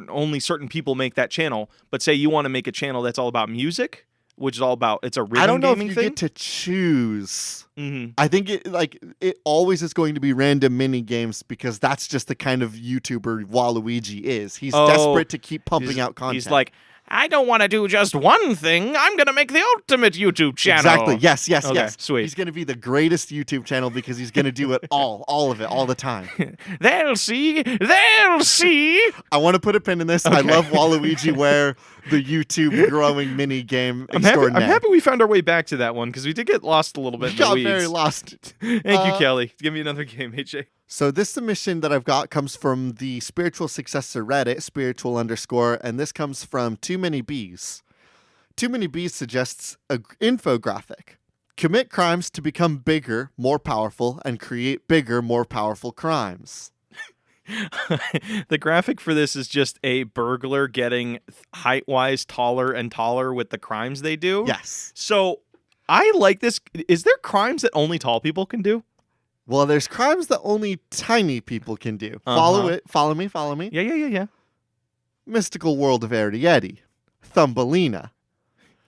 only certain people make that channel. But say you want to make a channel that's all about music, which is all about it's a rhythm I don't know if gaming you thing. get to choose. Mm-hmm. I think it always is going to be random mini games because that's just the kind of YouTuber Waluigi is. He's desperate to keep pumping out content. He's like, I don't want to do just one thing. I'm going to make the ultimate YouTube channel. Exactly. Yes. Okay, sweet. He's going to be the greatest YouTube channel because he's going to do it all of it, all the time. They'll see. They'll see. I want to put a pin in this. Okay. I love WaluigiWare, the YouTube growing mini game extraordinaire. I'm happy we found our way back to that one because we did get lost a little bit. We got in the weeds. very lost. Thank you, Kelly. Give me another game, HJ. So this submission that I've got comes from the Spiritual Successor Reddit, spiritual_, and this comes from Too Many Bees. Too Many Bees suggests an infographic. Commit crimes to become bigger, more powerful, and create bigger, more powerful crimes. The graphic for this is just a burglar getting height-wise taller and taller with the crimes they do. Yes. So I like this. Is there crimes that only tall people can do? Well, there's crimes that only tiny people can do. Follow me. Yeah. Mystical World of Ariete. Thumbelina.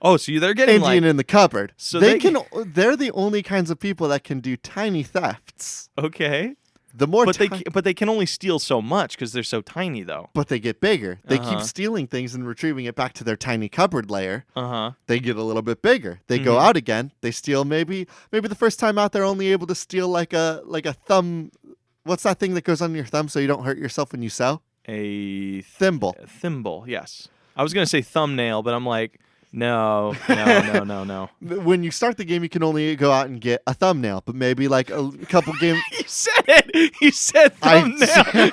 Oh, so they're getting Indian in the Cupboard. So they're the only kinds of people that can do tiny thefts. Okay. The more but they can only steal so much because they're so tiny, though. But they get bigger. They keep stealing things and retrieving it back to their tiny cupboard lair. They get a little bit bigger. They go out again. They steal maybe the first time out they're only able to steal like a thumb. What's that thing that goes on your thumb so you don't hurt yourself when you sew? A thimble. Thimble, yes. I was gonna say thumbnail, but I'm like, no. When you start the game, you can only go out and get a thumbnail, but maybe like a couple games. You said it. You said thumbnail.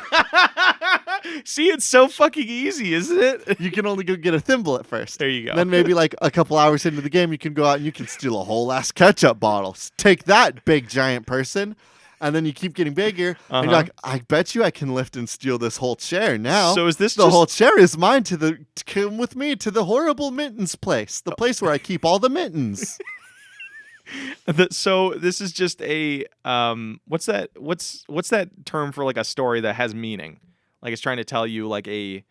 See, it's so fucking easy, isn't it? You can only go get a thimble at first. There you go. Then maybe like a couple hours into the game, you can go out and you can steal a whole ass ketchup bottle. Take that, big giant person. And then you keep getting bigger, and you're like, I bet you I can lift and steal this whole chair now. So is this the whole chair is mine to come with me to the horrible mittens place, the place where I keep all the mittens. So this is just a what's that term for like a story that has meaning? Like it's trying to tell you like a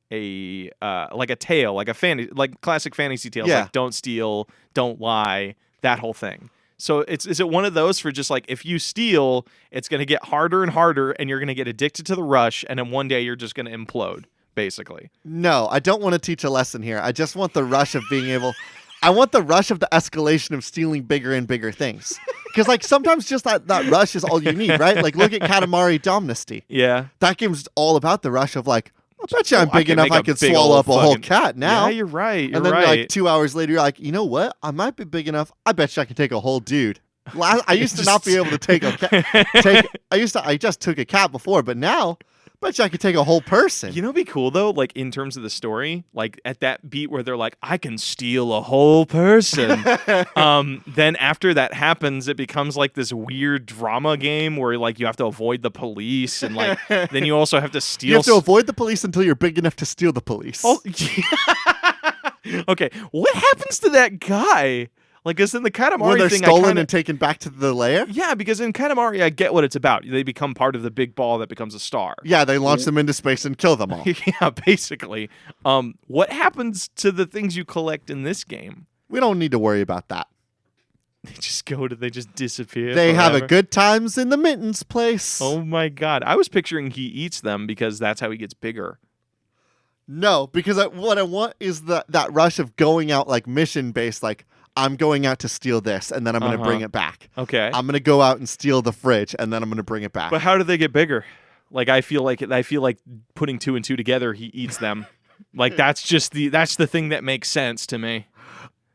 tale, like like classic fantasy tales, like don't steal, don't lie, that whole thing. So is it one of those for just like if you steal, it's going to get harder and harder and you're going to get addicted to the rush and then one day you're just going to implode, basically? No, I don't want to teach a lesson here. I just want the rush of being able I want the rush of the escalation of stealing bigger and bigger things. Because like sometimes just that rush is all you need, right? Like look at Katamari Dynasty. Yeah. That game's all about the rush of like, I bet you I'm big enough I could swallow up a whole cat now. Yeah, you're right. And then like 2 hours later, you're like, you know what? I might be big enough. I bet you I can take a whole dude. I used to not be able to take a cat. I just took a cat before, but now I bet you I could take a whole person. You know what'd be cool though? Like in terms of the story, like at that beat where they're like, I can steal a whole person. Then after that happens, it becomes like this weird drama game where like you have to avoid the police and like then you also have to steal. You have to avoid the police until you're big enough to steal the police. Oh, yeah. Okay, what happens to that guy? Like, because in the Katamari when they're thing, stolen and taken back to the lair? Yeah, because in Katamari, I get what it's about. They become part of the big ball that becomes a star. Yeah, they launch them into space and kill them all. Yeah, basically. What happens to the things you collect in this game? We don't need to worry about that. They just disappear. They forever. have a good times in the mittens place. Oh my god. I was picturing he eats them because that's how he gets bigger. No, because what I want is that rush of going out like mission based, like I'm going out to steal this and then I'm going to bring it back. Okay. I'm going to go out and steal the fridge and then I'm going to bring it back. But how do they get bigger? Like I feel like putting 2 and 2 together, he eats them. Like that's the thing that makes sense to me.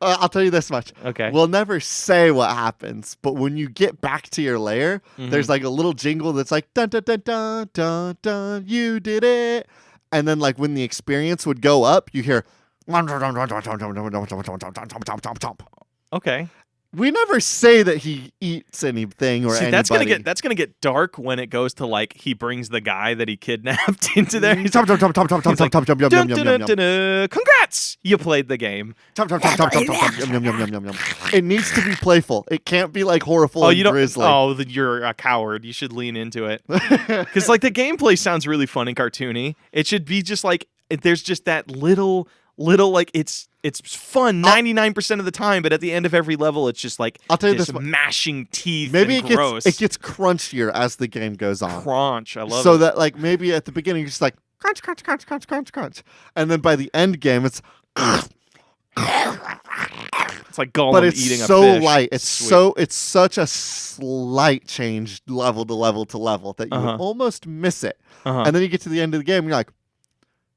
I'll tell you this much. Okay. We'll never say what happens, but when you get back to your lair, there's like a little jingle that's like dun dun dun dun dun dun. You did it. And then like when the experience would go up, you hear. Okay. We never say that he eats anything or anybody. That's gonna get dark when it goes to like he brings the guy that he kidnapped into there. He's Congrats, you played the game. It needs to be playful. It can't be like horrible and grisly. You're a coward. You should lean into it because like the gameplay sounds really fun and cartoony. It should be just like there's just that little little like it's fun 99% of the time, but at the end of every level, it's just like I'll tell you this this, mashing teeth. maybe and it gross. gets crunchier as the game goes on. Crunch. I love so it. that like maybe at the beginning you're just like crunch, crunch, crunch, crunch, crunch, crunch, and then by the end game it's. It's like Gollum But it's eating a so fish. light. It's Sweet. it's such a slight change level to level to level that you would almost miss it. And then you get to the end of the game and you're like,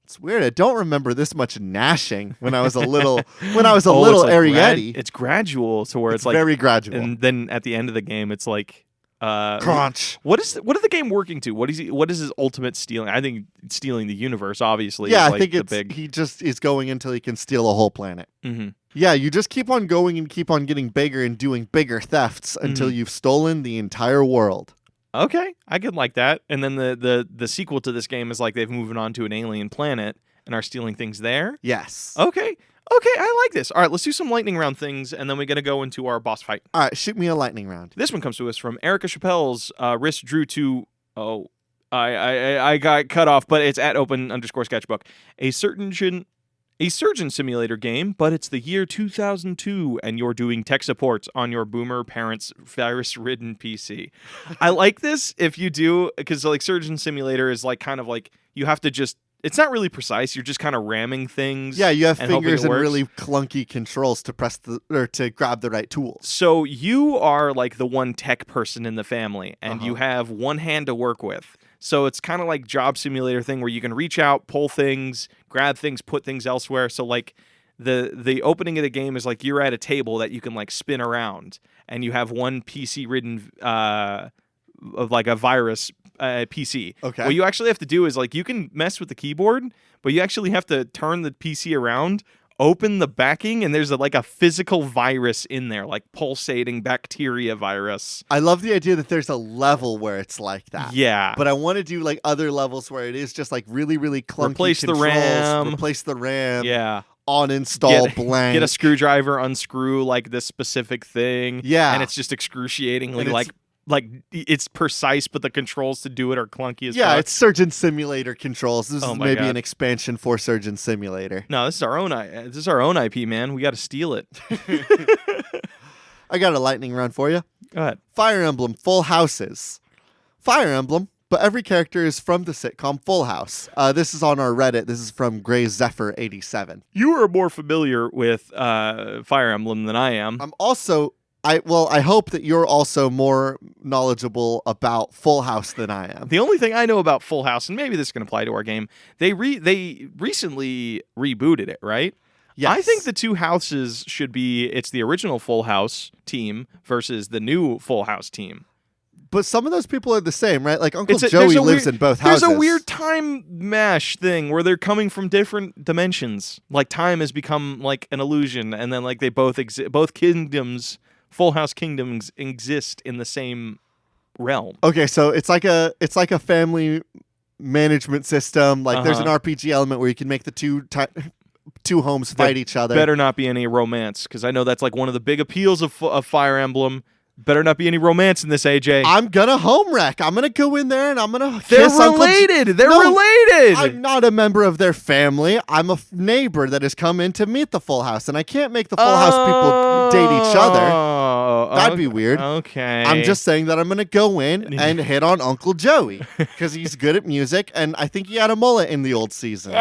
it's weird. I don't remember this much gnashing when I was a little little like Arietti. it's gradual to where it's like very gradual. and then at the end of the game, it's like crunch. What is the game working to? What is his ultimate stealing? I think stealing the universe. Obviously, Yeah, is I like think the it's big. he just is going until he can steal a whole planet. Mm-hmm. Yeah, you just keep on going and keep on getting bigger and doing bigger thefts until you've stolen the entire world. Okay, I could like that. And then the sequel to this game is like they've moved on to an alien planet and are stealing things there. Yes. Okay, I like this. All right, let's do some lightning round things, and then we're gonna go into our boss fight. All right, shoot me a lightning round. This one comes to us from Erica Chappelle's wrist drew to. Oh, I got cut off, but it's at open_sketchbook. A surgeon simulator game, but it's the year 2002, and you're doing tech support on your boomer parents' virus-ridden PC. I like this if you do, because like surgeon simulator is like kind of like you have to just. It's not really precise. You're just kind of ramming things. Yeah, you have and hoping fingers it and works. really clunky controls to press to grab the right tools. So you are like the one tech person in the family, and you have one hand to work with. So it's kind of like job simulator thing where you can reach out, pull things, grab things, put things elsewhere. So like the opening of the game is like you're at a table that you can like spin around, and you have one PC ridden of like a virus PC. Okay. What you actually have to do is like you can mess with the keyboard, but you actually have to turn the PC around, open the backing, and there's like a physical virus in there, like pulsating bacteria virus. I love the idea that there's a level where it's like that. Yeah. But I want to do like other levels where it is just like really, really clunky Replace the controls, RAM. Replace the RAM. Yeah. On install blank. Get a screwdriver, unscrew like this specific thing. Yeah. And it's just excruciatingly And it's- like it's precise, but the controls to do it are clunky as Yeah, fuck. it's Surgeon Simulator controls. This Oh is my maybe God. an expansion for Surgeon Simulator. No, this is our own IP, man. We got to steal it. I got a lightning round for you. Go ahead. Fire Emblem Full Houses. Fire Emblem, but every character is from the sitcom Full House. This is on our Reddit. This is from Gray Zephyr 87. You are more familiar with Fire Emblem than I am. I'm also I hope that you're also more knowledgeable about Full House than I am. The only thing I know about Full House, and maybe this can apply to our game, they recently rebooted it, right? Yes. I think the two houses should be it's the original Full House team versus the new Full House team. But some of those people are the same, right? Like Uncle There's Joey a lives weird- in both houses. There's a weird time mash thing where they're coming from different dimensions. Like time has become like an illusion, and then like they both both kingdoms, Full House kingdoms exist in the same realm. Okay, so it's like a family management system. Like there's an RPG element where you can make the two homes fight each other. Better not be any romance, because I know that's like one of the big appeals of Fire Emblem. Better not be any romance in this, AJ. I'm gonna home wreck. I'm gonna go in there and I'm gonna They're kiss Uncle related. They're No, related. I'm not a member of their family. I'm a neighbor that has come in to meet the Full House, and I can't make the Full House people date each other. That'd be weird. Okay. I'm just saying that I'm gonna go in and hit on Uncle Joey because he's good at music, and I think he had a mullet in the old seasons.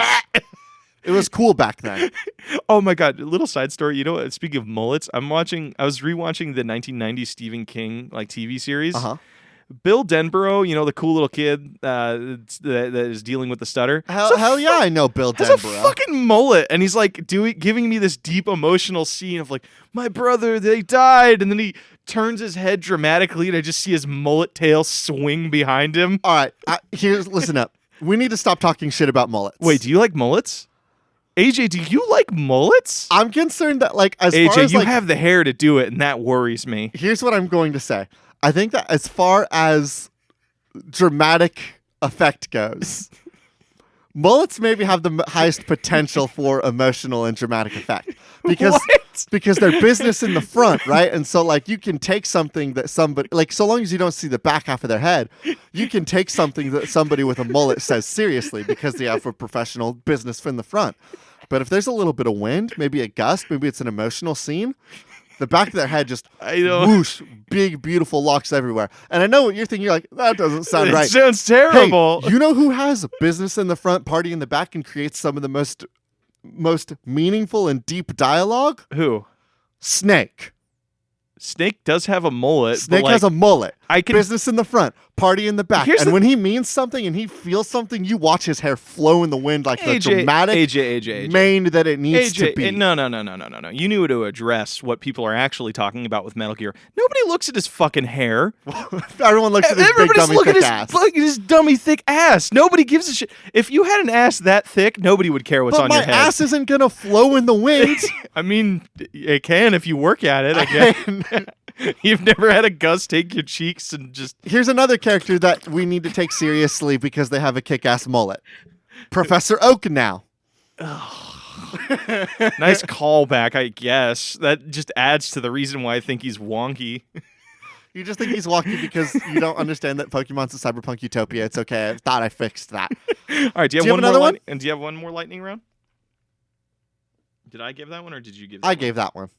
It was cool back then. Oh my god! A little side story. You know what? Speaking of mullets, I was rewatching the 1990s Stephen King like TV series. Bill Denborough, you know, the cool little kid that is dealing with the stutter. Hell yeah, I know Bill Has a Denborough. fucking mullet, and he's like giving me this deep emotional scene of like, my brother, they died, and then he turns his head dramatically, and I just see his mullet tail swing behind him. All right, listen up. We need to stop talking shit about mullets. Wait, do you like mullets? AJ, do you like mullets? I'm concerned that like as AJ, far as you like, have the hair to do it, and that worries me. here's what I'm going to say. I think that as far as dramatic effect goes, mullets maybe have the highest potential for emotional and dramatic effect because they're business in the front, right? And so like you can take something that somebody like so long as you don't see the back half of their head, you can take something that somebody with a mullet says seriously because they have a professional business from the front. But if there's a little bit of wind, maybe a gust, maybe it's an emotional scene, the back of their head just whoosh, big, beautiful locks everywhere. And I know what you're thinking. You're like, that doesn't sound right. It sounds terrible. Hey, you know who has business in the front, party in the back, and creates some of the most meaningful and deep dialogue? Who? Snake. Snake does have a mullet. Snake has a mullet. Business in the front, party in the back. And when he means something and he feels something, you watch his hair flow in the wind like the dramatic AJ. mane that it needs to be. No. You knew to address what people are actually talking about with Metal Gear. Nobody looks at his fucking hair. Everyone looks at his big dummy thick ass. Look at his dummy thick ass. Nobody gives a shit. If you had an ass that thick, nobody would care what's on your head. But my ass isn't going to flow in the wind. I mean, it can if you work at it, I guess. You've never had a gust take your cheeks and just... Here's another character that we need to take seriously because they have a kick-ass mullet. Professor Oak now. Nice callback, I guess. That just adds to the reason why I think he's wonky. You just think he's wonky because you don't understand that Pokemon's a cyberpunk utopia. It's okay. I thought I fixed that. All right, do you have another one? And do you have one more lightning round? Did I give that one or did you give that one? I gave that one.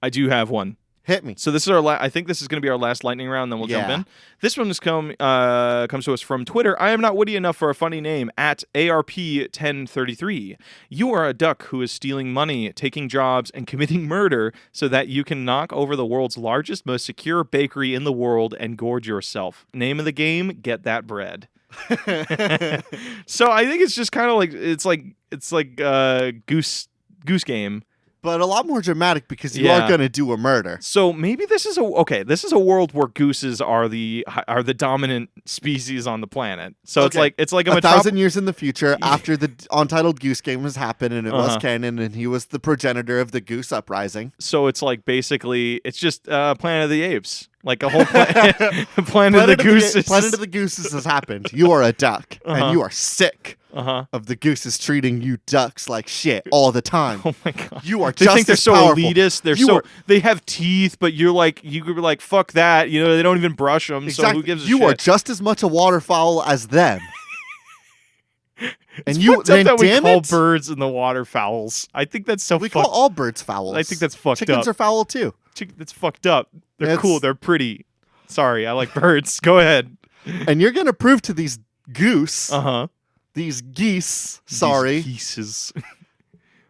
I do have one. Hit me. So this is our. I think this is going to be our last lightning round. Then we'll jump in. This one comes to us from Twitter. I am not witty enough for a funny name. At ARP1033. You are a duck who is stealing money, taking jobs, and committing murder so that you can knock over the world's largest, most secure bakery in the world and gorge yourself. Name of the game: Get That Bread. So I think it's just kind of like it's like Goose Game. But a lot more dramatic because you are going to do a murder. So maybe this is a world where gooses are the dominant species on the planet. So it's like a 1,000 years in the future after the Untitled Goose Game has happened and it was canon and he was the progenitor of the Goose Uprising. So it's like basically it's just Planet of the Apes. Like a whole Planet of the Gooses. Planet of the Gooses has happened. You are a duck and you are sick. Of the gooses treating you ducks like shit all the time. Oh my god! You are they just think they're as so powerful. Elitist. They have teeth, but you could be like fuck that. You know they don't even brush them. Exactly. So who gives a shit? You are just as much a waterfowl as them. And we call birds in the waterfowls. I think that's so. We call all birds fowls. I think that's fucked up. Chickens are fowl too. That's fucked up. They're cool. They're pretty. Sorry, I like birds. Go ahead. And you're gonna prove to these goose. These geese, geeses.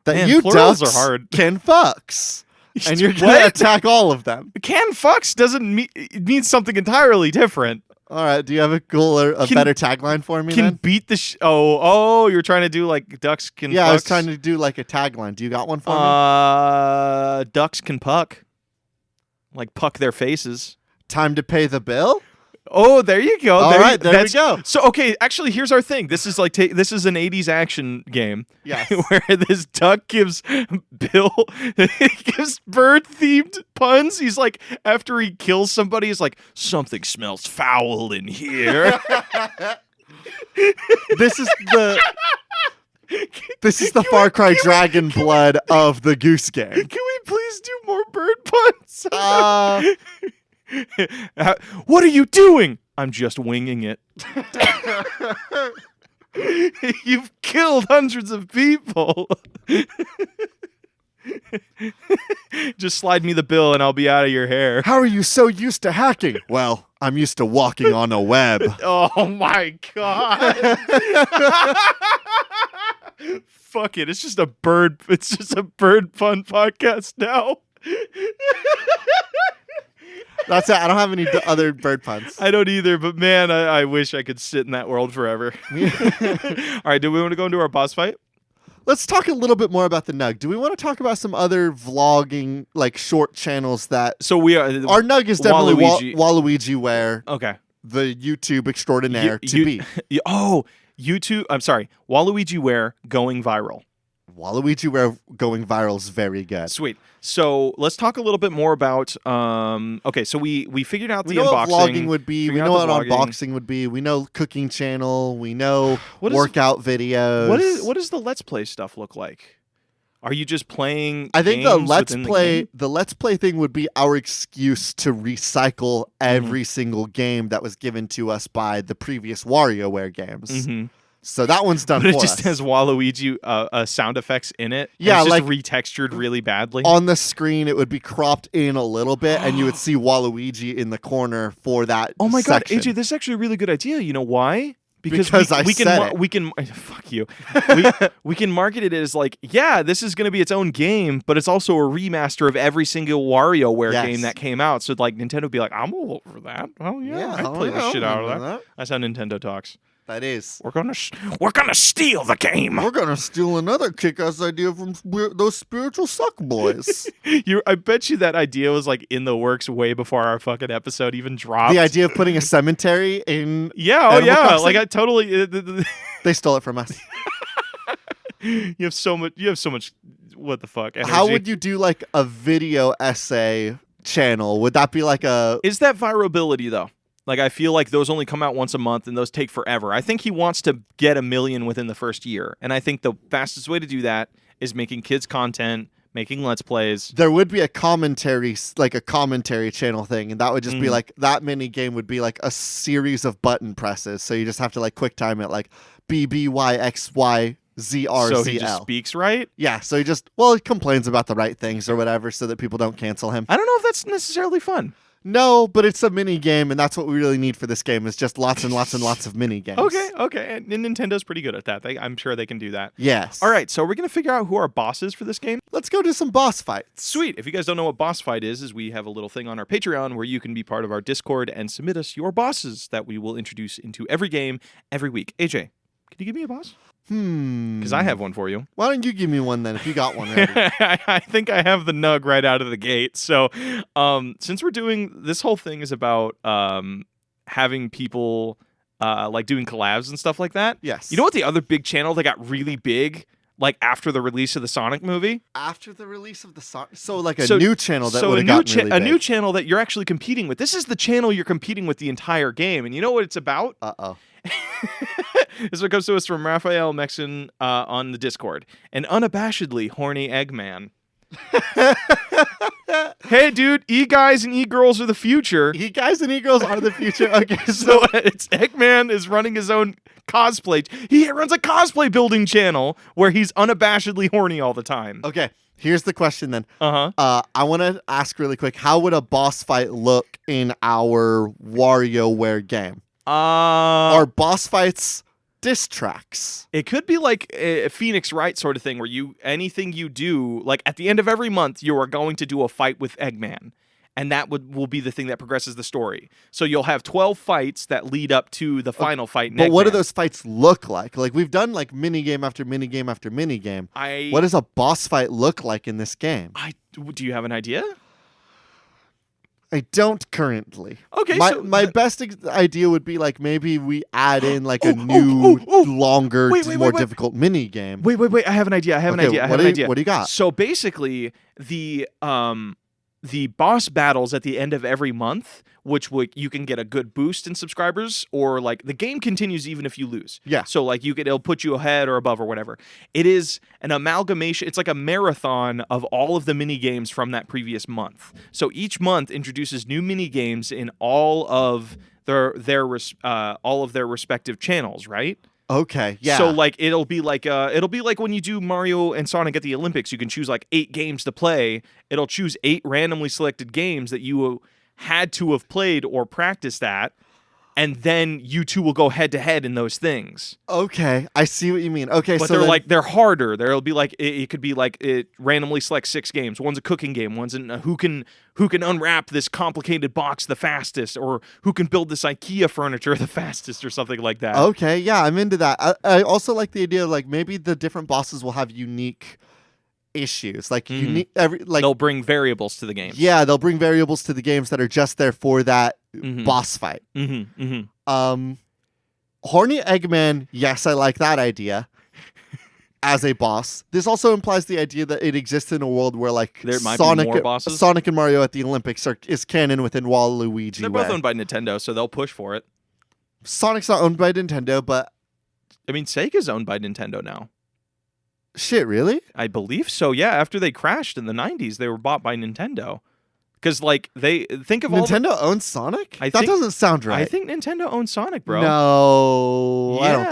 that Man, you plurals ducks are hard. Can fucks. And you're going to attack all of them. Can fucks it means something entirely different. All right, do you have a better tagline for me then? Beat the Oh, you're trying to do like ducks can fucks? Yeah, I was trying to do like a tagline. Do you got one for me? Ducks can puck. Like puck their faces. Time to pay the bill? Oh, there you go. All right, there we go. So, okay, actually, here's our thing. This is like this is an 80s action game. Yes. Where this duck gives Bill gives bird-themed puns. He's like, after he kills somebody, he's like, something smells foul in here. This is the Far Cry Dragon Blood of the Goose Game. Can we please do more bird puns? What are you doing? I'm just winging it. You've killed hundreds of people. Just slide me the bill and I'll be out of your hair. How are you so used to hacking? Well, I'm used to walking on a web. Oh my god. Fuck it. It's just a bird pun podcast now. That's it. I don't have any other bird puns. I don't either, but man, I wish I could sit in that world forever. All right, do we want to go into our boss fight? Let's talk a little bit more about the Nug. Do we want to talk about some other vlogging, like short channels that... So we are... Our Nug is definitely WaluigiWare. Okay. The YouTube extraordinaire to be. YouTube... I'm sorry. WaluigiWare going viral. WaluigiWare going viral is very good. Sweet. So let's talk a little bit more about. Okay, so we figured out the unboxing. We know what vlogging would be. We know what unboxing would be. We know cooking channel. We know workout videos. What does the Let's Play stuff look like? Are you just playing? I think the Let's Play thing would be our excuse to recycle every single game that was given to us by the previous WarioWare games. So that one's done But for it just us. has Waluigi sound effects in it. and Yeah, it's just like- retextured really badly. On the screen, it would be cropped in a little bit, and you would see Waluigi in the corner for that. Oh my god, section. AJ, this is actually a really good idea. You know why? Because I we can said it. we can fuck you. We can market it as like, yeah, this is going to be its own game, but it's also a remaster of every single WarioWare Yes. game that came out. So like Nintendo would be like, I'm all over that. Oh yeah, I'd play the shit out of that. That's how Nintendo talks. That is. We're gonna steal the game. We're gonna steal another kick-ass idea from those spiritual suck boys. I bet you that idea was like in the works way before our fucking episode even dropped. The idea of putting a cemetery in. Yeah, oh Animal yeah. Crossing? Like I totally. They stole it from us. You have so much. What the fuck? Energy. How would you do like a video essay channel? Would that be like a? Is that virability though? Like I feel like those only come out once a month and those take forever. I think he wants to get 1 million within the first year, and I think the fastest way to do that is making kids content, making Let's Plays. There would be a commentary, like a commentary channel thing, and that would just be like that mini game would be like a series of button presses. So you just have to like quick time it, like BBYXYZRZL. So he just speaks right. Yeah, so he complains about the right things or whatever, so that people don't cancel him. I don't know if that's necessarily fun. No, but it's a mini game, and that's what we really need for this game is just lots and lots and lots of mini games. Okay. And Nintendo's pretty good at that. I'm sure they can do that. Yes. All right, so we're going to figure out who our boss is for this game. Let's go do some boss fights. Sweet. If you guys don't know what boss fight is we have a little thing on our Patreon where you can be part of our Discord and submit us your bosses that we will introduce into every game every week. AJ, can you give me a boss? Because I have one for you. Why don't you give me one then if you got one ready? I think I have the nug right out of the gate. So since we're doing this whole thing is about having people like doing collabs and stuff like that. Yes. You know what the other big channel that got really big like after the release of the Sonic movie? After the release of the Sonic? So like a new channel that would have gotten really big. A new channel that you're actually competing with. This is the channel you're competing with the entire game. And you know what it's about? Uh-oh. This is what comes to us from Raphael Mexon on the Discord. An unabashedly horny Eggman. Hey, dude, E-guys and E-girls are the future. E-guys and E-girls are the future. Okay, So it's Eggman is running his own cosplay. He runs a cosplay building channel where he's unabashedly horny all the time. Okay, here's the question then. Uh-huh. I want to ask really quick, how would a boss fight look in our WarioWare game? Are boss fights diss tracks? It could be like a Phoenix Wright sort of thing where anything you do, like at the end of every month, you are going to do a fight with Eggman. And that will be the thing that progresses the story. So you'll have 12 fights that lead up to the final fight in But what do Eggman. those fights look like? Like we've done like minigame after minigame after minigame. What does a boss fight look like in this game? Do you have an idea? I don't currently. Okay, my best idea would be like maybe we add in like a new, longer, more difficult mini game. Wait! I have an idea. I have an idea. What do you got? So basically, the boss battles at the end of every month, which you can get a good boost in subscribers, or like the game continues even if you lose. Yeah. So like it'll put you ahead or above or whatever. It is an amalgamation. It's like a marathon of all of the mini games from that previous month. So each month introduces new mini games in all of their respective channels, right? Okay, yeah. So like it'll be like when you do Mario and Sonic at the Olympics, you can choose like 8 games to play. It'll choose 8 randomly selected games that you had to have played or practiced at, and then you two will go head to head in those things. Okay, I see what you mean. Okay, but so they're harder. There'll be like it could be like it randomly selects 6 games. One's a cooking game. One's who can unwrap this complicated box the fastest, or who can build this IKEA furniture the fastest, or something like that. Okay, yeah, I'm into that. I also like the idea of like maybe the different bosses will have unique issues, like unique they'll bring variables to the game. Yeah, they'll bring variables to the games that are just there for that boss fight. Horny Eggman, yes, I like that idea. As a boss, this also implies the idea that it exists in a world where like there might be more bosses. Sonic and Mario at the Olympics is canon within WaluigiWare. They're both owned by Nintendo, so they'll push for it. Sonic's not owned by Nintendo, but I mean, Sega's owned by Nintendo now. Shit, really? I believe so. Yeah, after they crashed in the 90s, they were bought by Nintendo. Because like they think of Nintendo owns Sonic? That doesn't sound right. I think Nintendo owns Sonic, bro. No, yeah, I don't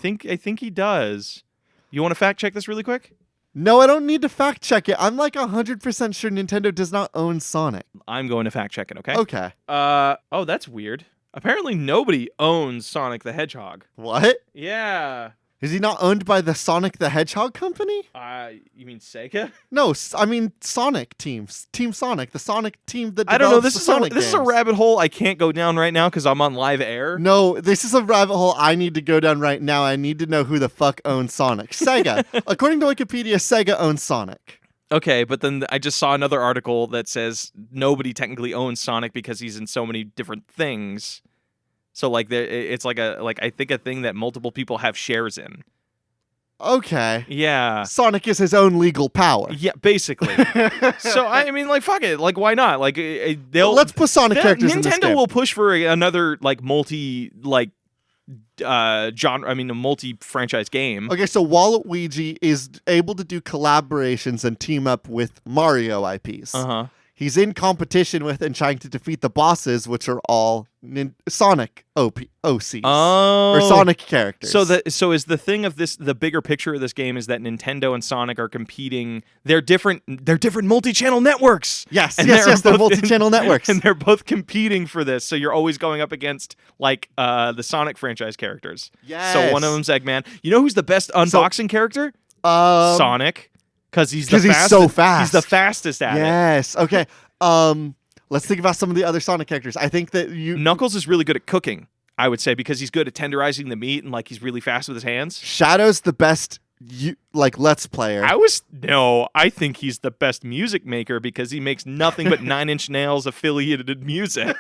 think so. I think he does. You want to fact check this really quick? No, I don't need to fact check it. I'm like 100% sure Nintendo does not own Sonic. I'm going to fact check it, okay? Okay. Oh, that's weird. Apparently nobody owns Sonic the Hedgehog. What? Yeah. Is he not owned by the Sonic the Hedgehog company? You mean Sega? No, I mean Sonic teams. Team Sonic, the Sonic team that I don't know. develops This is a rabbit hole I can't go down right now because I'm on live air. No, this is a rabbit hole I need to go down right now. I need to know who the fuck owns Sonic. Sega. According to Wikipedia, Sega owns Sonic. Okay, but then I just saw another article that says nobody technically owns Sonic because he's in so many different things. So like it's like I think a thing that multiple people have shares in. Okay. Yeah. Sonic is his own legal power. Yeah, basically. So I mean, like, fuck it. Like, why not? Like, let's put Sonic characters in this game. Nintendo will push for another like genre. I mean, a multi-franchise game. Okay, so Waluigi is able to do collaborations and team up with Mario IPs. He's in competition with and trying to defeat the bosses, which are all Sonic OCs. Oh. Or Sonic characters. So is the thing of this, the bigger picture of this game is that Nintendo and Sonic are competing. They're different multi-channel networks. Yes, they're multi-channel networks. And they're both competing for this. So you're always going up against like the Sonic franchise characters. Yes. So one of them's Eggman. You know who's the best unboxing character? Sonic. Because he's so fast. He's the fastest at it. Yes. Okay. Let's think about some of the other Sonic characters. I think that Knuckles is really good at cooking, I would say, because he's good at tenderizing the meat and like he's really fast with his hands. Shadow's the best Let's Player. I think he's the best music maker because he makes nothing but 9 Inch Nails affiliated music.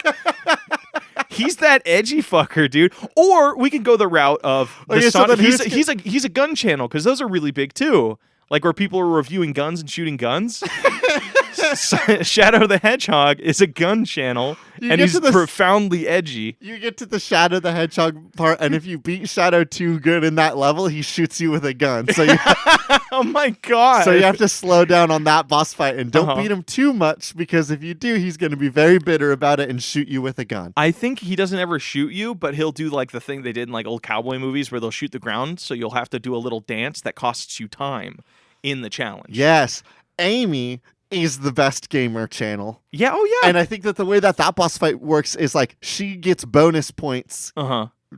He's that edgy fucker, dude. Or we can go the route of Sonic. He's a gun channel because those are really big too. Like where people are reviewing guns and shooting guns. Shadow the Hedgehog is a gun channel, and he's profoundly edgy. You get to the Shadow the Hedgehog part, and if you beat Shadow too good in that level, he shoots you with a gun. So oh my god! So you have to slow down on that boss fight, and don't beat him too much, because if you do, he's going to be very bitter about it and shoot you with a gun. I think he doesn't ever shoot you, but he'll do like the thing they did in like old cowboy movies where they'll shoot the ground, so you'll have to do a little dance that costs you time in the challenge. Yes. Amy is the best gamer channel. Yeah, oh yeah. And I think that the way that boss fight works is like she gets bonus points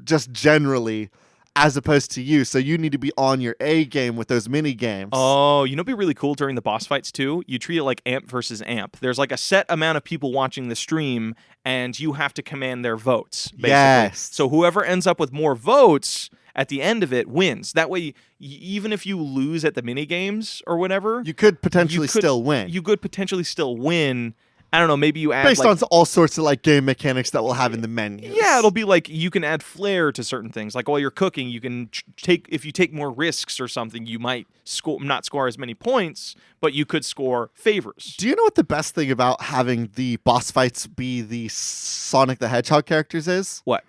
just generally as opposed to you. So you need to be on your A game with those mini games. Oh, you know what'd be really cool during the boss fights too? You treat it like amp versus amp. There's like a set amount of people watching the stream and you have to command their votes, basically. Yes. So whoever ends up with more votes at the end of it wins. That way, even if you lose at the mini games or whatever, you could potentially still win. You could potentially still win. I don't know, maybe you add based on all sorts of like game mechanics that we'll have in the menus. Yeah, it'll be like you can add flair to certain things. Like while you're cooking, you can if you take more risks or something, you might not score as many points, but you could score favors. Do you know what the best thing about having the boss fights be the Sonic the Hedgehog characters is? What?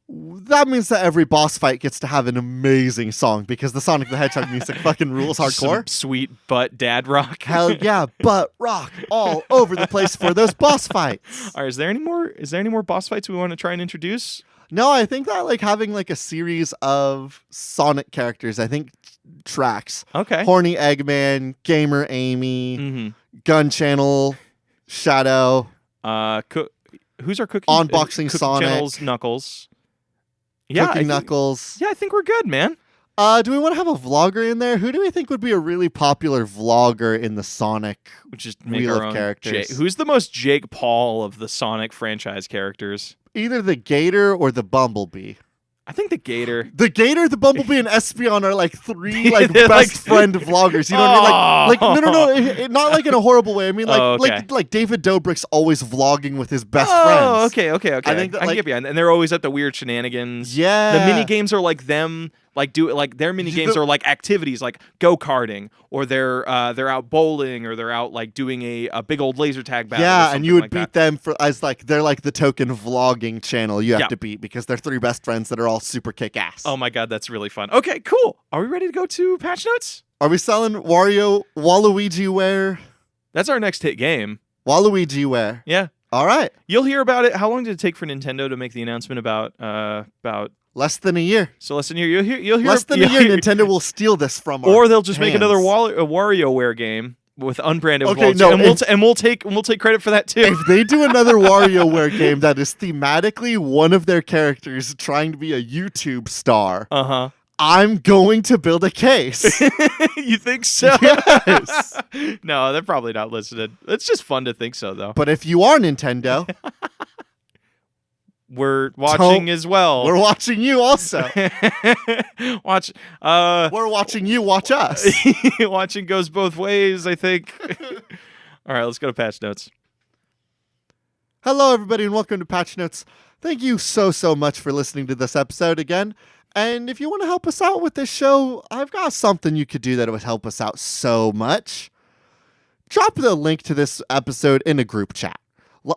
That means that every boss fight gets to have an amazing song because the Sonic the Hedgehog music fucking rules hardcore. Some sweet butt dad rock. Hell yeah, butt rock all over the place for those boss fights. All right, is there any more boss fights we want to try and introduce? No, I think that like having like a series of Sonic characters, I think tracks. Okay. Horny Eggman, Gamer Amy, Gun Channel, Shadow. Who's our cookie? Unboxing cookie Sonic. Channels, Knuckles. Yeah, Cooking Knuckles. Yeah, I think we're good, man. Do we want to have a vlogger in there? Who do we think would be a really popular vlogger in the Sonic wheel of characters? Who's the most Jake Paul of the Sonic franchise characters? Either the Gator or the Bumblebee. I think the Gator. The Gator, the Bumblebee, and Espeon are like three like best friend vloggers. You know what I mean? Like no, not like in a horrible way. I mean like David Dobrik's always vlogging with his best friends. Okay. I think I get you. And they're always at the weird shenanigans. Yeah. The mini games are like them. Their mini games are like activities like go-karting, or they're out bowling, or they're out like doing a big old laser tag battle. Yeah, and you would beat them they're like the token vlogging channel you have to beat because they're three best friends that are all super kick-ass. Oh my god, that's really fun. Okay, cool. Are we ready to go to patch notes? Are we selling WaluigiWare? That's our next hit game. WaluigiWare. Yeah. All right. You'll hear about it. How long did it take for Nintendo to make the announcement about Less than a year. So less than a year. You'll hear Less than a year, Nintendo will steal this from us. Or they'll just make another Wario Ware game with unbranded results, and we'll take credit for that too. If they do another WarioWare game that is thematically one of their characters trying to be a YouTube star, I'm going to build a case. You think so? Yes. No, they're probably not listening. It's just fun to think so, though. But if you are Nintendo, we're watching as well. We're watching you also. Watch. We're watching you watch us. Watching goes both ways, I think. All right, let's go to patch notes. Hello, everybody, and welcome to Patch Notes. Thank you so much for listening to this episode again. And if you want to help us out with this show, I've got something you could do that would help us out so much. Drop the link to this episode in a group chat.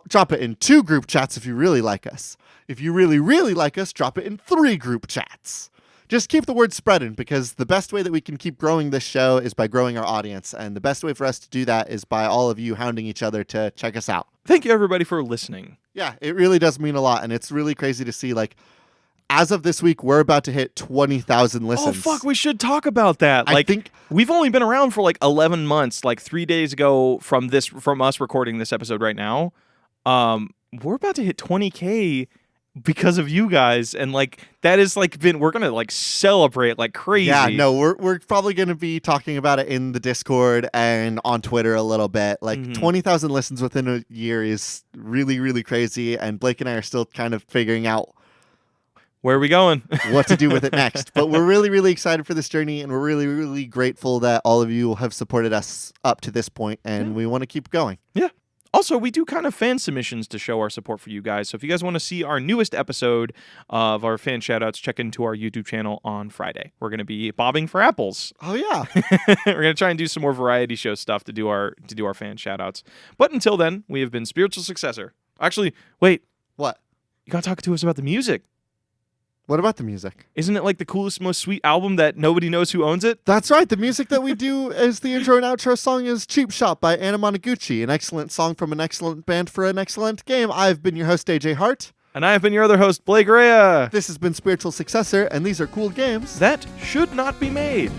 Drop it in 2 group chats if you really like us. If you really like us, drop it in 3 group chats. Just keep the word spreading, because the best way that we can keep growing this show is by growing our audience. And the best way for us to do that is by all of you hounding each other to check us out. Thank you, everybody, for listening. Yeah, it really does mean a lot. And it's really crazy to see, like, as of this week, we're about to hit 20,000 listens. Oh, fuck, we should talk about that. I think we've only been around for like 11 months, like 3 days ago from us recording this episode right now. We're about to hit 20K because of you guys. And like, that is like we're going to like celebrate like crazy. Yeah, no, we're probably going to be talking about it in the Discord and on Twitter a little bit. Like 20,000 listens within a year is really crazy. And Blake and I are still kind of figuring out where are we going? What to do with it next. But we're really excited for this journey, and we're really grateful that all of you have supported us up to this point, and we want to keep going. Yeah. Also, we do kind of fan submissions to show our support for you guys. So if you guys want to see our newest episode of our fan shoutouts, check into our YouTube channel on Friday. We're going to be bobbing for apples. Oh, yeah. We're going to try and do some more variety show stuff to do our fan shoutouts. But until then, we have been Spiritual Successor. Actually, wait. What? You got to talk to us about the music. What about the music? Isn't it like the coolest, most sweet album that nobody knows who owns it? That's right. The music that we do as the intro and outro song is Cheap Shot by Anna Monoguchi, an excellent song from an excellent band for an excellent game. I've been your host, AJ Hart. And I have been your other host, Blake Rea. This has been Spiritual Successor, and these are cool games that should not be made.